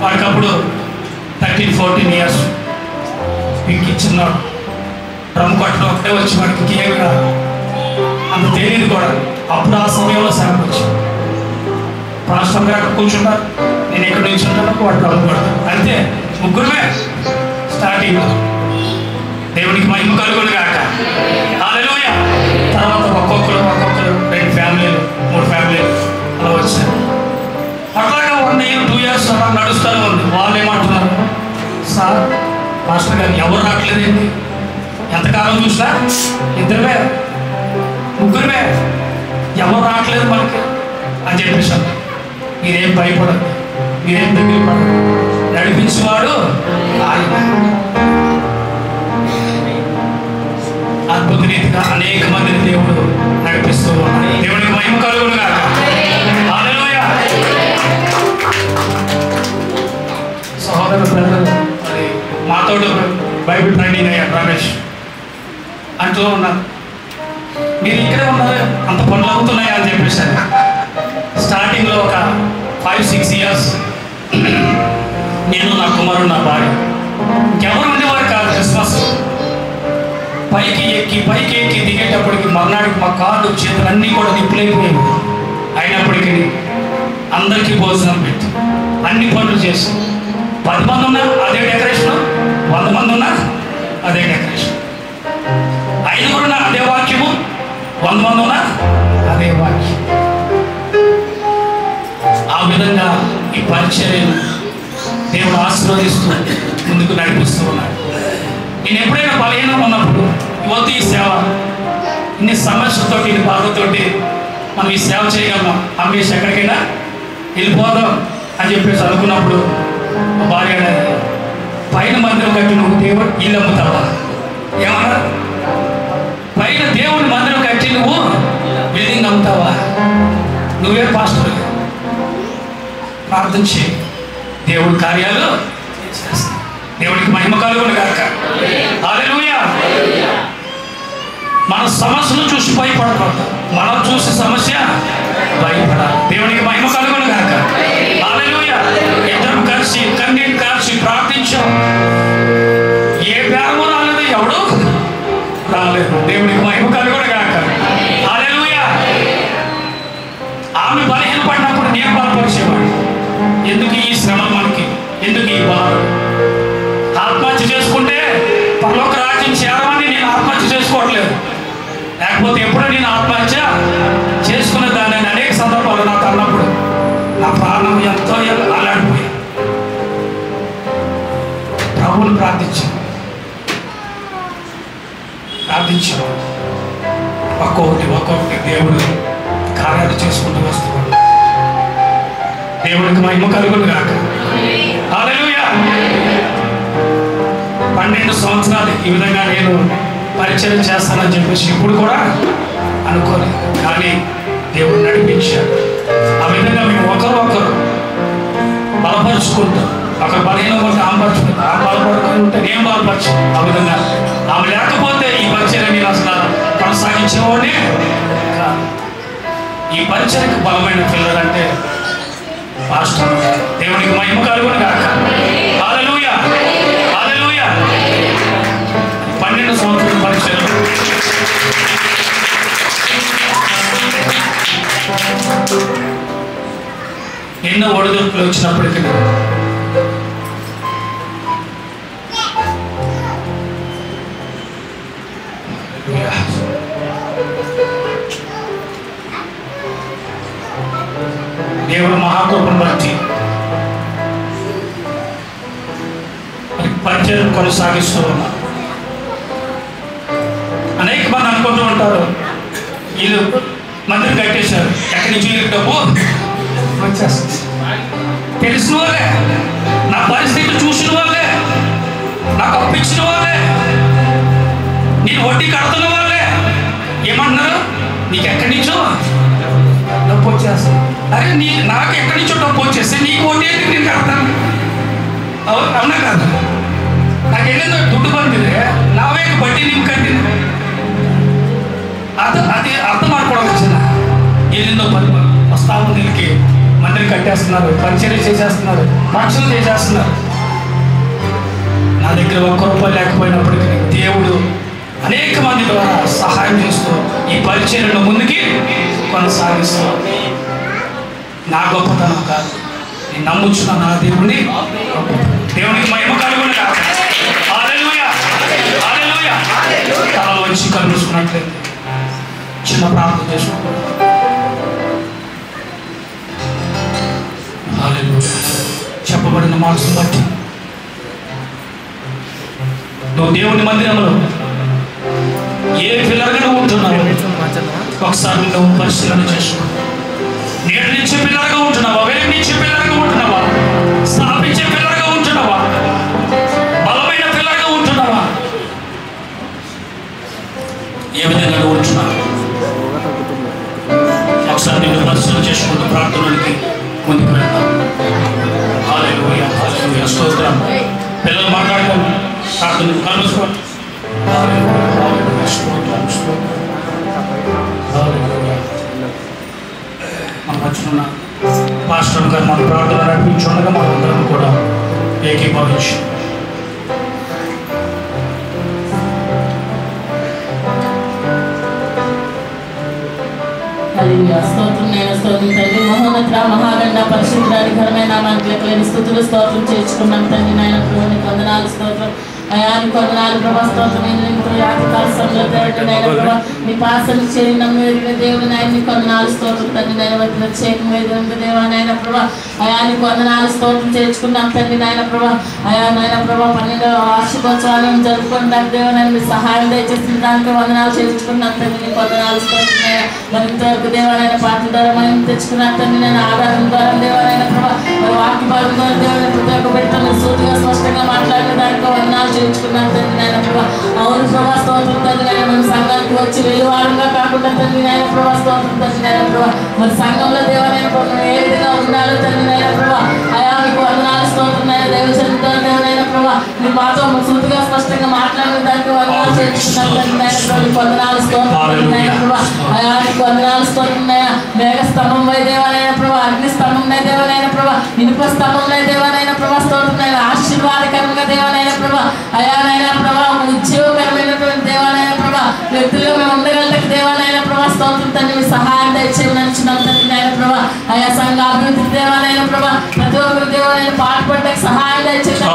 వాడికప్పుడు 13-14 ఇయర్స్, ఇంక చిన్నాడు. డ్రమ్ కొట్టడం ఒకటే వచ్చి వాడికి ఏమి రాదు, అంత తెలియదు కూడా. అప్పుడు ఆ సమయంలో సెలవు వచ్చి పాస్టర్ గారు కూర్చున్నారు, నేను ఎక్కడి నుంచి ఉంటాను, వాడు డ్రమ్ కొడతాను, అంతే. ముగ్గురుమే స్టార్టింగ్. దేవునికి మహిమ కలుగును గాక. హల్లెలూయా. తర్వాత ఒక్కొక్కరు 2 ఫ్యామిలీలు 3 ఫ్యామిలీలు అలా వచ్చారు. అట్లాగా 1 year 2 years అలా నడుస్తూనే ఉంది. వాళ్ళు ఏమంటున్నారు, సార్ పాస్టర్ గారు ఎవరు రావట్లేదండి, ఎంతకాలం చూసినా ఇద్దరుమే ముగ్గురుమే, ఎవరు రావట్లేదు మనకి అని చెప్పేసాను. మీరేం భయపడదు, మీరేం దగ్గర పడదు, నడిపించేవాడు ఆయన. అద్భుత రీతిగా అనేక మందిని దేవుడు నడిపిస్తూ ఉన్నాడు. దేవుడికి మహిమ కలుగును గాక. హల్లెలూయా. సహోదరు బ్రదర్ అది మాతో బైబిల్ ట్రైనింగ్ అయ్యాడు రమేష్ అంటూ ఉన్నారు, మీరు ఇక్కడే ఉన్నారు, అంత పనులు అవుతున్నాయా అని చెప్పేసారు. స్టార్టింగ్లో ఒక 5-6 ఇయర్స్ నేను, నా కుమారుడు, నా భార్య, ఇంకెవరు ఉండేవారు కాదు. క్రిస్మస్ పైకి ఎక్కి దిగేటప్పటికి మర్నాడికి మా కాళ్ళు చేతులన్నీ కూడా నిప్పులైపోయాయి. అయినప్పటికీ అందరికీ భోజనం పెట్టి అన్ని పనులు చేసి 10 మంది ఉన్నా అదే డెకరేషన్, 100 మంది ఉన్నా అదే డెకరేషన్, 5 ఉన్నా అదే వాక్యము, 100 మంది ఉన్నా అదే వాక్యం. ఆ విధంగా ఈ పరిచర్యను దేవుడు ఆశీర్వదిస్తూ ముందుకు నడిపిస్తూ ఉన్నాడు. నేను ఎప్పుడైనా బలహీనం ఉన్నప్పుడు ఇవద్దు ఈ సేవ, ఇన్ని సమస్యలతోటి, ఇన్ని బాధతోటి మనం ఈ సేవ చేయగలం, అమ్మేసి ఎక్కడికైనా వెళ్ళిపోదాం అని చెప్పేసి అనుకున్నప్పుడు మా భార్య పైన మందిరం కట్టి నువ్వు దేవుడు ఇల్లు అమ్ముతావా, ఏమన్నా పైన దేవుడి మందిరం కట్టి నువ్వు బిల్డింగ్ అమ్ముతావా, నువ్వే పాస్టర్, ప్రార్థన చేయి, దేవుడి కార్యాలు చేస్తా. దేవుడికి మహిమ కలుగును గాక. హల్లెలూయా. మన సమస్యను చూసి భయపడకూడదు, మనం చూసి సమస్య భయపడాలి. దేవుడికి మహిమ కలుగును గాక. హల్లెలూయా. ఇద్దరు కలిసి కన్నీరు కలిసి ప్రార్థించాం, ఏ బేరము రాలేదు, ఎవడు రాలేదు. దేవుడికి మహిమ కలుగును గాక. హల్లెలూయా. ఆమె బలహీనపడినప్పుడు నేను బలపరిచేవాడు. ఎందుకు ఈ శ్రమ మనకి, ఎందుకు ఈ బాధ? ఆత్మహత్య చేసుకుంటే పరలోక రాజ్యం చేరమని నేను ఆత్మహత్య చేసుకోవట్లేదు, లేకపోతే ఎప్పుడో నేను ఆత్మహత్య చేసుకునే దాన్ని అనేక సందర్భాలు నాకు అన్నప్పుడు నా ప్రాణం ఎంతో అలాడిపోయి ప్రభువుని ప్రార్థించాను. ఒక్కొక్కటి దేవుడు కార్యాలు చేసుకుంటూ వస్తున్నాడు. దేవుడికి మహిమ కలుగును గాక. హల్లెలూయా. 12 సంవత్సరాలు ఈ విధంగా నేను పరిచయం చేస్తానని చెప్పేసి ఇప్పుడు కూడా అనుకోలేదు, కానీ దేవుడు నడిపించాడు. ఆ విధంగా మేము ఒకరు బలపరుచుకుంటాం. ఒకరు బలహీనం ఉంటే ఆమె పరుచుకుంటాం, ఆమె బలపడుకుని ఉంటే నేను బలపరచు. ఆ విధంగా ఆమె లేకపోతే ఈ పరిచయం నేను అసలు కొనసాగించేవాడే కాదు. ఈ పరిచయకు బలమైన పిల్లలు అంటే పాస్టర్. దేవుడికి ఎన్నో ఒడిదుడుకులు వచ్చినప్పటికీ దేవుడు మహాకృపను బట్టి పరిచయం కొనసాగిస్తూ ఉన్నారు. అనేక మంది అనుకుంటూ ఉంటారు, వీళ్ళు మందిరం కట్టేశారు, ఎక్కడి నుంచి వీళ్ళకి డబ్బు వచ్చేస్తుంది. తెలిసిన వాళ్ళే, నా పరిస్థితి చూసిన వాళ్ళే, నాకు అప్పించిన వాళ్ళే, నేను వడ్డీ కడుతున్న వాళ్ళే ఏమంటున్నారు, నీకు ఎక్కడి నుంచో డబ్బు వచ్చేస్తుంది. అరే నాకు ఎక్కడి నుంచో డబ్బు వచ్చేస్తే నీకు వడ్డీ ఏంటి, నేను కడతాను. అవునా కాదు? నాకు వెళ్ళేదో దుడ్డు పంపిదే నావే బడ్డీ నీకు కట్టింది. అది అర్థం మార్చుకోవడం వచ్చిన వెళ్ళిందో పని వస్తాము, దీనికి మందిరం కట్టేస్తున్నారు, పరిచర్య చేసేస్తున్నారు, పక్షులు చేసేస్తున్నారు. నా దగ్గర ఒక్క రూపాయి లేకపోయినప్పటికీ దేవుడు అనేక మంది ద్వారా సహాయం చేస్తూ ఈ పరిచర్యను ముందుకి కొనసాగిస్తూ, నా గొప్పతనం కాదు, నేను నమ్ముచున్న నా దేవుడిని, దేవునికి మహిమ కలుగును కాదు. హల్లెలూయా, హల్లెలూయా. తనలో వచ్చి కలుసుకున్నట్లయితే చిన్న ప్రార్థన చేసుకుంటాం. హల్లెలూయా. చెప్పబడిన మాటను బట్టి నువ్వు దేవుని మందిరంలో ఏ పిల్లర్గా ఉంటున్నావు ఒకసారి నువ్వు పరిశీలన చేసుకో. నేడు నిచ్చే పిల్లర్గా ఉంటున్నావా, వెలుగునిచ్చే పిల్లర్గా ఉంటున్నావా, స్థాపించే పిల్లర్గా ఉంటున్నావా, బలమైన పిల్లర్గా ఉంటున్నావా, ఏ విధంగా నువ్వు ఉంటున్నావు ఒకసారి నేను పరిశీలన చేసుకుంటూ ప్రార్థనలకి ముందుకు వెళ్తాం. హల్లెలూయా, హల్లెలూయా, స్తోత్రం. పిల్లలు మాట్లాడుకోండి, ప్రార్థన కలుసుకోండి. హల్లెలూయా, హల్లెలూయా, స్తోత్రం, స్తోత్రం. హల్లెలూయా. మన మధ్యన పాస్టర్ గారు మన ప్రార్థన నడిపించుండగా మనందరం కూడా ఏకీభవించి స్తోత్రం నేను స్తోత్రం తండ్రి, మహోన్నత మహాగండ పరిశుద్ధారి ఘనమైన నామానికి లెక్కలేని స్థుతులు స్తోత్రం చేర్చుకున్నాం తండ్రి. నాయన ప్రభువునికి వందనాలు, స్తోత్రం అయానికి వందనాలు ప్రభా. స్తోత్రం నీ పాసలు చేరిన దేవుడు నాయన నీకు వందనాలు, స్తోత్రం తండ్రి. నాయన ప్రత్యేకం దేవా నాయన ప్రభా, అయానికి వందనాలు, స్తోత్రం చేర్చుకున్నాం తండ్రి. నాయన ప్రభా, అయా నాయన ప్రభా 12వ వార్షికోత్సవాలను జరుపుకుంటాం దేవా నాయన మీ సహాయం దయచేసిన దానికి వందనాలు చేర్చుకున్నాం తండ్రి. నీకు వందనాలు, స్తోత్రం. మరి ఇంతవరకు దేవాలైన పాటల ద్వారా మనం తెచ్చుకున్నాం తండ్రి. నేను ఆధారం ద్వారా దేవాలైన ప్రభా మరి వాక్య భాగం ద్వారా దేవుని ప్రతి ఒక్క పెడతాను సూటిగా స్పష్టంగా మాట్లాడిన దానికి వందనాలు చేర్చుకున్నాం తండ్రి. నాయన ప్రభా అవును ప్రభా, స్తోత్రం తండ్రి. నాయన మేము సంఘానికి వచ్చి వెలువారంగా కాకుండా తండ్రి. నాయన ప్రభా స్తోత్రం తండ్రి. నాయన ప్రభా మరి సంఘంలో దేవాలైన ప్రభా ఏ విధంగా ఉండాలో తండ్రి. నాయన ప్రభా అయా మీకు వందనాలు, స్తోత్రం. నాయన దేవచంద్ర దేవనైన ప్రభా మీ మాతో సూటిగా స్పష్టంగా మాట్లాడిన దానికి వందనాలు చేర్చుకున్నాం తండ్రి. నాయన ప్రభా మీకు వందనాలు, స్తోత్రం. నాయన ప్రభా అయా మీకు వందనాలు, స్తోత్రం. మేఘ స్తంభం దేవాలైన ప్రభా, అగ్ని స్తంభం దేవాలైన ప్రభా, ఇనుప స్తంభం దేవాలైన ప్రభా, స్తోత్రం. ఆశీర్వాదకరంగా దేవాలైన ప్రభా అయా నైనా ప్రభా ఉద్యోగకరమైనటువంటి దేవాలైన ప్రభా వ్యక్తులుగా మేము ఉండగలకి దేవాలైన ప్రభా, స్తోత్రం తండ్రి. మీ సహాయం దయచేయమని నడుచున్నాం తండ్రి. నాయన ప్రభా అయా సంఘ అభివృద్ధి దేవాలైన ప్రభా ప్రతి ఒక్కరు దేవాలైన పాటుపడ్డకి సహాయం దయచేయడం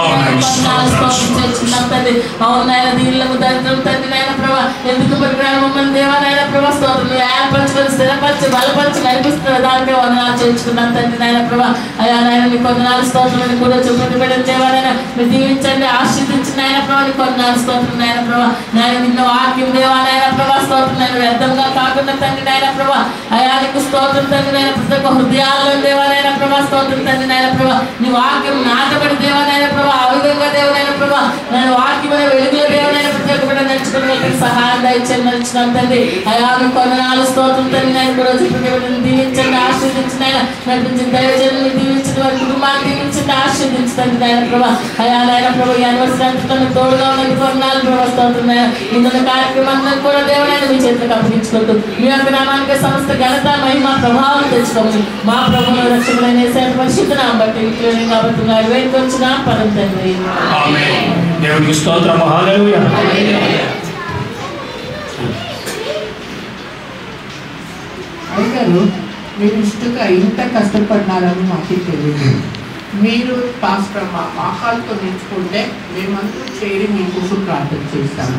స్తోత్రం చేర్చుకున్నాం తండ్రి. అవును నాయన దీనిలకు దరిద్రం తండ్రి. నాయన ప్రభా ఎందుకు పరిగ్రహం మమ్మల్ని దేవాలైన ప్రభా స్తోత్రం ఏర్పరచుకొని స్థిరపరిచి బలపరిచి నడిపిస్తున్న దానికే వందనాలు చేర్చుకున్నాం తండ్రి. నాయన ప్రభా అయా నాయన మీకు వందనాలు, స్తోత్రం. కూడా చూపెట్టబడిన దేవాలైన మీరు దీవించండి, ఆశీర్దించిన నాయన ప్రభా నీకు వందనాలు, స్తోత్రం. నాయన ప్రభా నాయన నిన్న వాక్యం దేవాలైన ప్రభా స్తోత్రం. నేను వ్యర్థంగా కాకుండా తండ్రి. నాయన ప్రభా అయా నీకు స్తోత్రం తండ్రి. నాయన ప్రతి ఒక్క హృదయాల్లో దేవాలైన ప్రభా స్తోత్రం తండ్రి. నాయన ప్రభా నీ వాక్యం నాటబడి దేవాలైన ప్రభా ఆ విధంగా దేవాలైన ప్రభా నేను వాక్యమైన వెలుగులో దేవాలైన ప్రతి ఒక్క కూడా నడుచుకుని సహాయం దయచేసి నడుచున్నాం తండ్రి. అయా మీకు వందనాలు, స్తోత్రం తండ్రి. నేను కూడా దీవించండి, ఆశీర్దించిన ఆయన నడిపించిన దైవజనులు దీవించిన వారి కుటుంబాన్ని దీవించండి, ఆశీర్దించండి. నాయన ప్రభా అయా నాయన ప్రభా ఈ యానివర్సరీ తోడుగా ఉన్నందుకు వందనాలు ప్రభా, స్తోత్రం. ముందున్న కార్యక్రమాన్ని కూడా దేవుడైన మీ చేతులకు అప్పగించుకుంటూ మీ యొక్క నామానికి సమస్త ఘనత మహిమ ప్రభావం తెచ్చుకోమని మా ప్రభువును రక్షకుడైన యేసయ్య పరిశుద్ధ నామమున బట్టి కాబట్టి వేడుకొంచున్న పరమ తండ్రి. ఆమేన్. దేవునికి స్తోత్రం. హల్లెలూయా. అయ్యారు మీరు ఇష్టంగా ఇంత కష్టపడినారని మాకు తెలియదు. మీరు పాస్టర్ మా మోకాలతో నిలుచుకుంటే మేమందరూ చేరి మీకోసం ప్రార్థన చేస్తాము.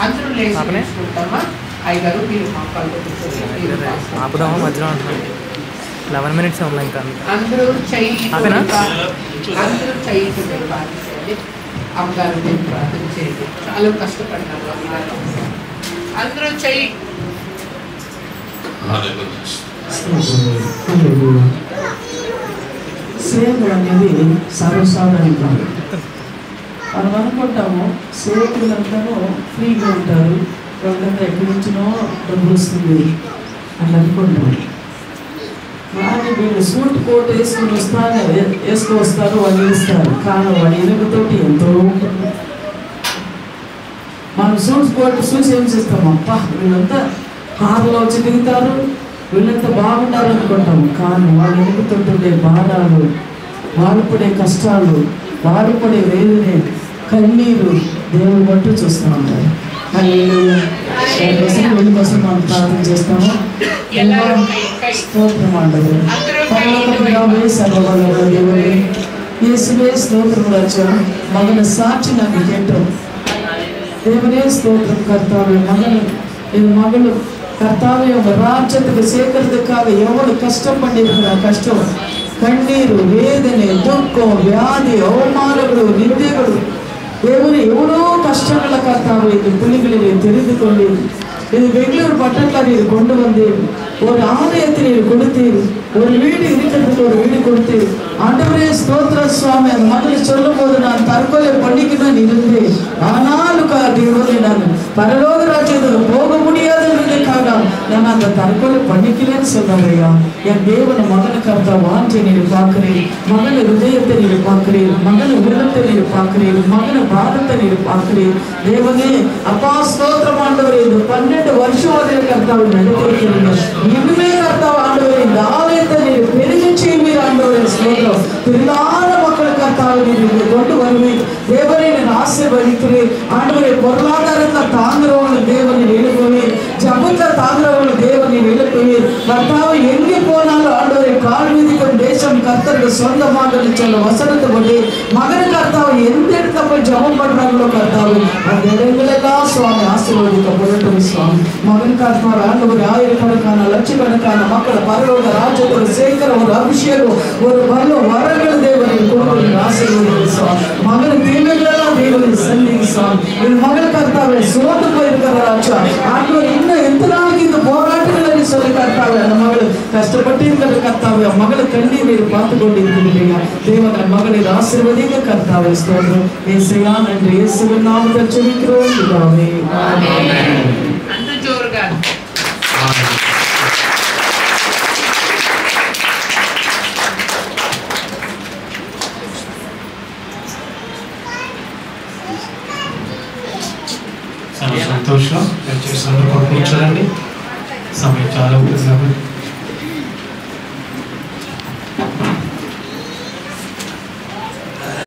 అందరూ లేచి నిలుచుకుంటామా? అయ్యగారు మీరు మోకాలతో ఆపుదామా మధ్యలో అంటున్నాను. 11 minutes ఉన్నాయి ఇంకా. అందరూ చెయ్యి అమ్మగారు నేను ప్రార్థన చేయండి. చాలా కష్టపడినారు అందరూ చెయ్యి. సేవ అనేది సర్వసాధారణం కాదు. మనం అనుకుంటాము సేవకులందరూ ఫ్రీగా ఉంటారు, వాళ్ళంతా ఎక్కడి నుంచినో డబ్బులు వస్తుంది అని అనుకుంటారు. కానీ వీళ్ళు సూట్ కోట్ వేసుకుని వస్తారు, వాళ్ళు ఇస్తారు. కానీ వాడి ఎలుగుతోటి ఎంతో ఉంటుంది. మనం సూట్ కోట్ చూసి ఏం చేస్తాం, అప్ప వీళ్ళంతా కారులో వచ్చి దిగుతారు, వీళ్ళంతా బాగుంటారు అనుకుంటాము. కానీ వాళ్ళ ఎలుగుతుంటుండే బాధలు, వాళ్ళు పడే కష్టాలు, వాళ్ళు పడే వేదనే, కన్నీరు దేవుడు బట్టు చూస్తూ ఉంటారు. వీళ్ళ కోసం మనం ప్రార్థన చేస్తాము. స్తోత్రం ఆండవరే, సర్వబలమున్న దేవుడే, యేసువే స్తోత్రం రాజా. మగన సాక్షి నాకు కేటం దేవుడే స్తోత్రం కర్తావే. మగలు కర్తావే ఒక రాజ్యతకు సేకరితకాగ ఎవరు కష్టపడేది నా కష్టం, కన్నీరు, వేదనే, దుఃఖం, వ్యాధి, అవమానములు, నిందెಗಳು ఎవరో கஷ்டங்களை கர்த்தாவே இந்த பிள்ளைகளை தெரிந்து கொண்டு இது பெங்களூர் பட்டணத்தில் நீர் கொண்டு வந்து ஒரு ஆலயத்தை நீர் கொடுத்தீர், ஒரு வீடு இருக்கிறதுக்கு ஒரு வீடு கொடுத்தீர். ஆண்டவரே ஸ்தோத்திர சுவாமி. அந்த மகளை சொல்லும் போது நான் தற்கொலை பண்ணிக்கணும்னு இருந்தேன், ஆனாலும் நான் பரலோக ராஜ்யத்துக்கு போக முடியாதுன்றதுக்காக நான் அந்த தற்கொலை பண்ணிக்கலன்னு சொன்னவையா. என் தேவன மகனை கர்த்தா வாஞ்சை நீர் பார்க்கிறேன், மகன ஹிருதயத்தை நீர் பார்க்கிறேன், மகன உள்ளத்தை நீர் பார்க்கிறேன், மகன பாதத்தை நீர் பார்க்கிறேன். தேவனே அப்பா ஸ்தோத்திரம் ஆண்டவரே. இந்த 12 வருஷம் வரை கர்த்தாவை நடத்திருக்கிறீங்க. இனிமே கர்த்தாவை ஆண்டவரே இந்த ஆலயத்தை நீர் பெருக செய்வீர் ஆண்டவரே. ஸ்தோத்திரம். திரளான மக்கள் கர்த்தாவை நீர் கொண்டு வருவீர். தேவனை நான் ஆசீர்வதிக்கிறேன் ஆண்டவரே. பொருளாதாரத்தை தாங்குறவங்களை தேவனை எழுப்புவீர், ஜபத்தை தாங்குறவங்களை தேவனை எழுப்புவீர். கர்த்தாவை எங்கே போனாலும் ஆண்டவரை கால் மிதிக்கும் தேசம் கர்த்தருக்கு சொந்தமாக சொல்ல வசனத்துப்படி மகன கர்த்தாவை எந்த இடத்துல போய் ஜபம் பண்றாங்களோ கர்த்தாவை அந்த இடங்களெல்லாம் சுவாமி ஆசீர்வதிக்கப்படட்டும் சுவாமி. மகன் கர்த்தாவை ஆண்டவரை ஆயிரக்கணக்கான லட்சக்கணக்கான மக்களை பரலோக ராஜ்யத்தில் சேர்க்கிற ஒரு அபிஷேகம், ஒரு வரங்கள் தேவனை கொடுத்து ஆசீர்வதிக்கும் சுவாமி. மகன் தீமைகளெல்லாம் தேவனை சந்திங்க சுவாமி. என் மகன் கர்த்தாவை சோர்ந்து போயிருக்கிற ராஜா ஆண்டவர் இன்னும் எந்த நாளைக்கு இந்த போராட்டங்களை சொல்லி கர்த்தாவை அந்த மகள் கஷ்டப்பட்டு இருக்கிற கர்த்தாவை மகளை கண்ணீரை பார்த்து கொண்டு இருக்கிறீங்க. தேவன மகளை ஆசீர்வதிங்க கர்த்தாவை. ஸ்தோத்திரம் இயேசுவே. நன்றி இயேசுவின் நாமத்தில் ஜெபிக்கிறோம் பிதாவே. ஆமென். அந்த ஜோருగా చాలా సంతోషం. దయచేసి అందరూ కూర్చోండి, సమయం చాలా ఉంటుంది కాబట్టి.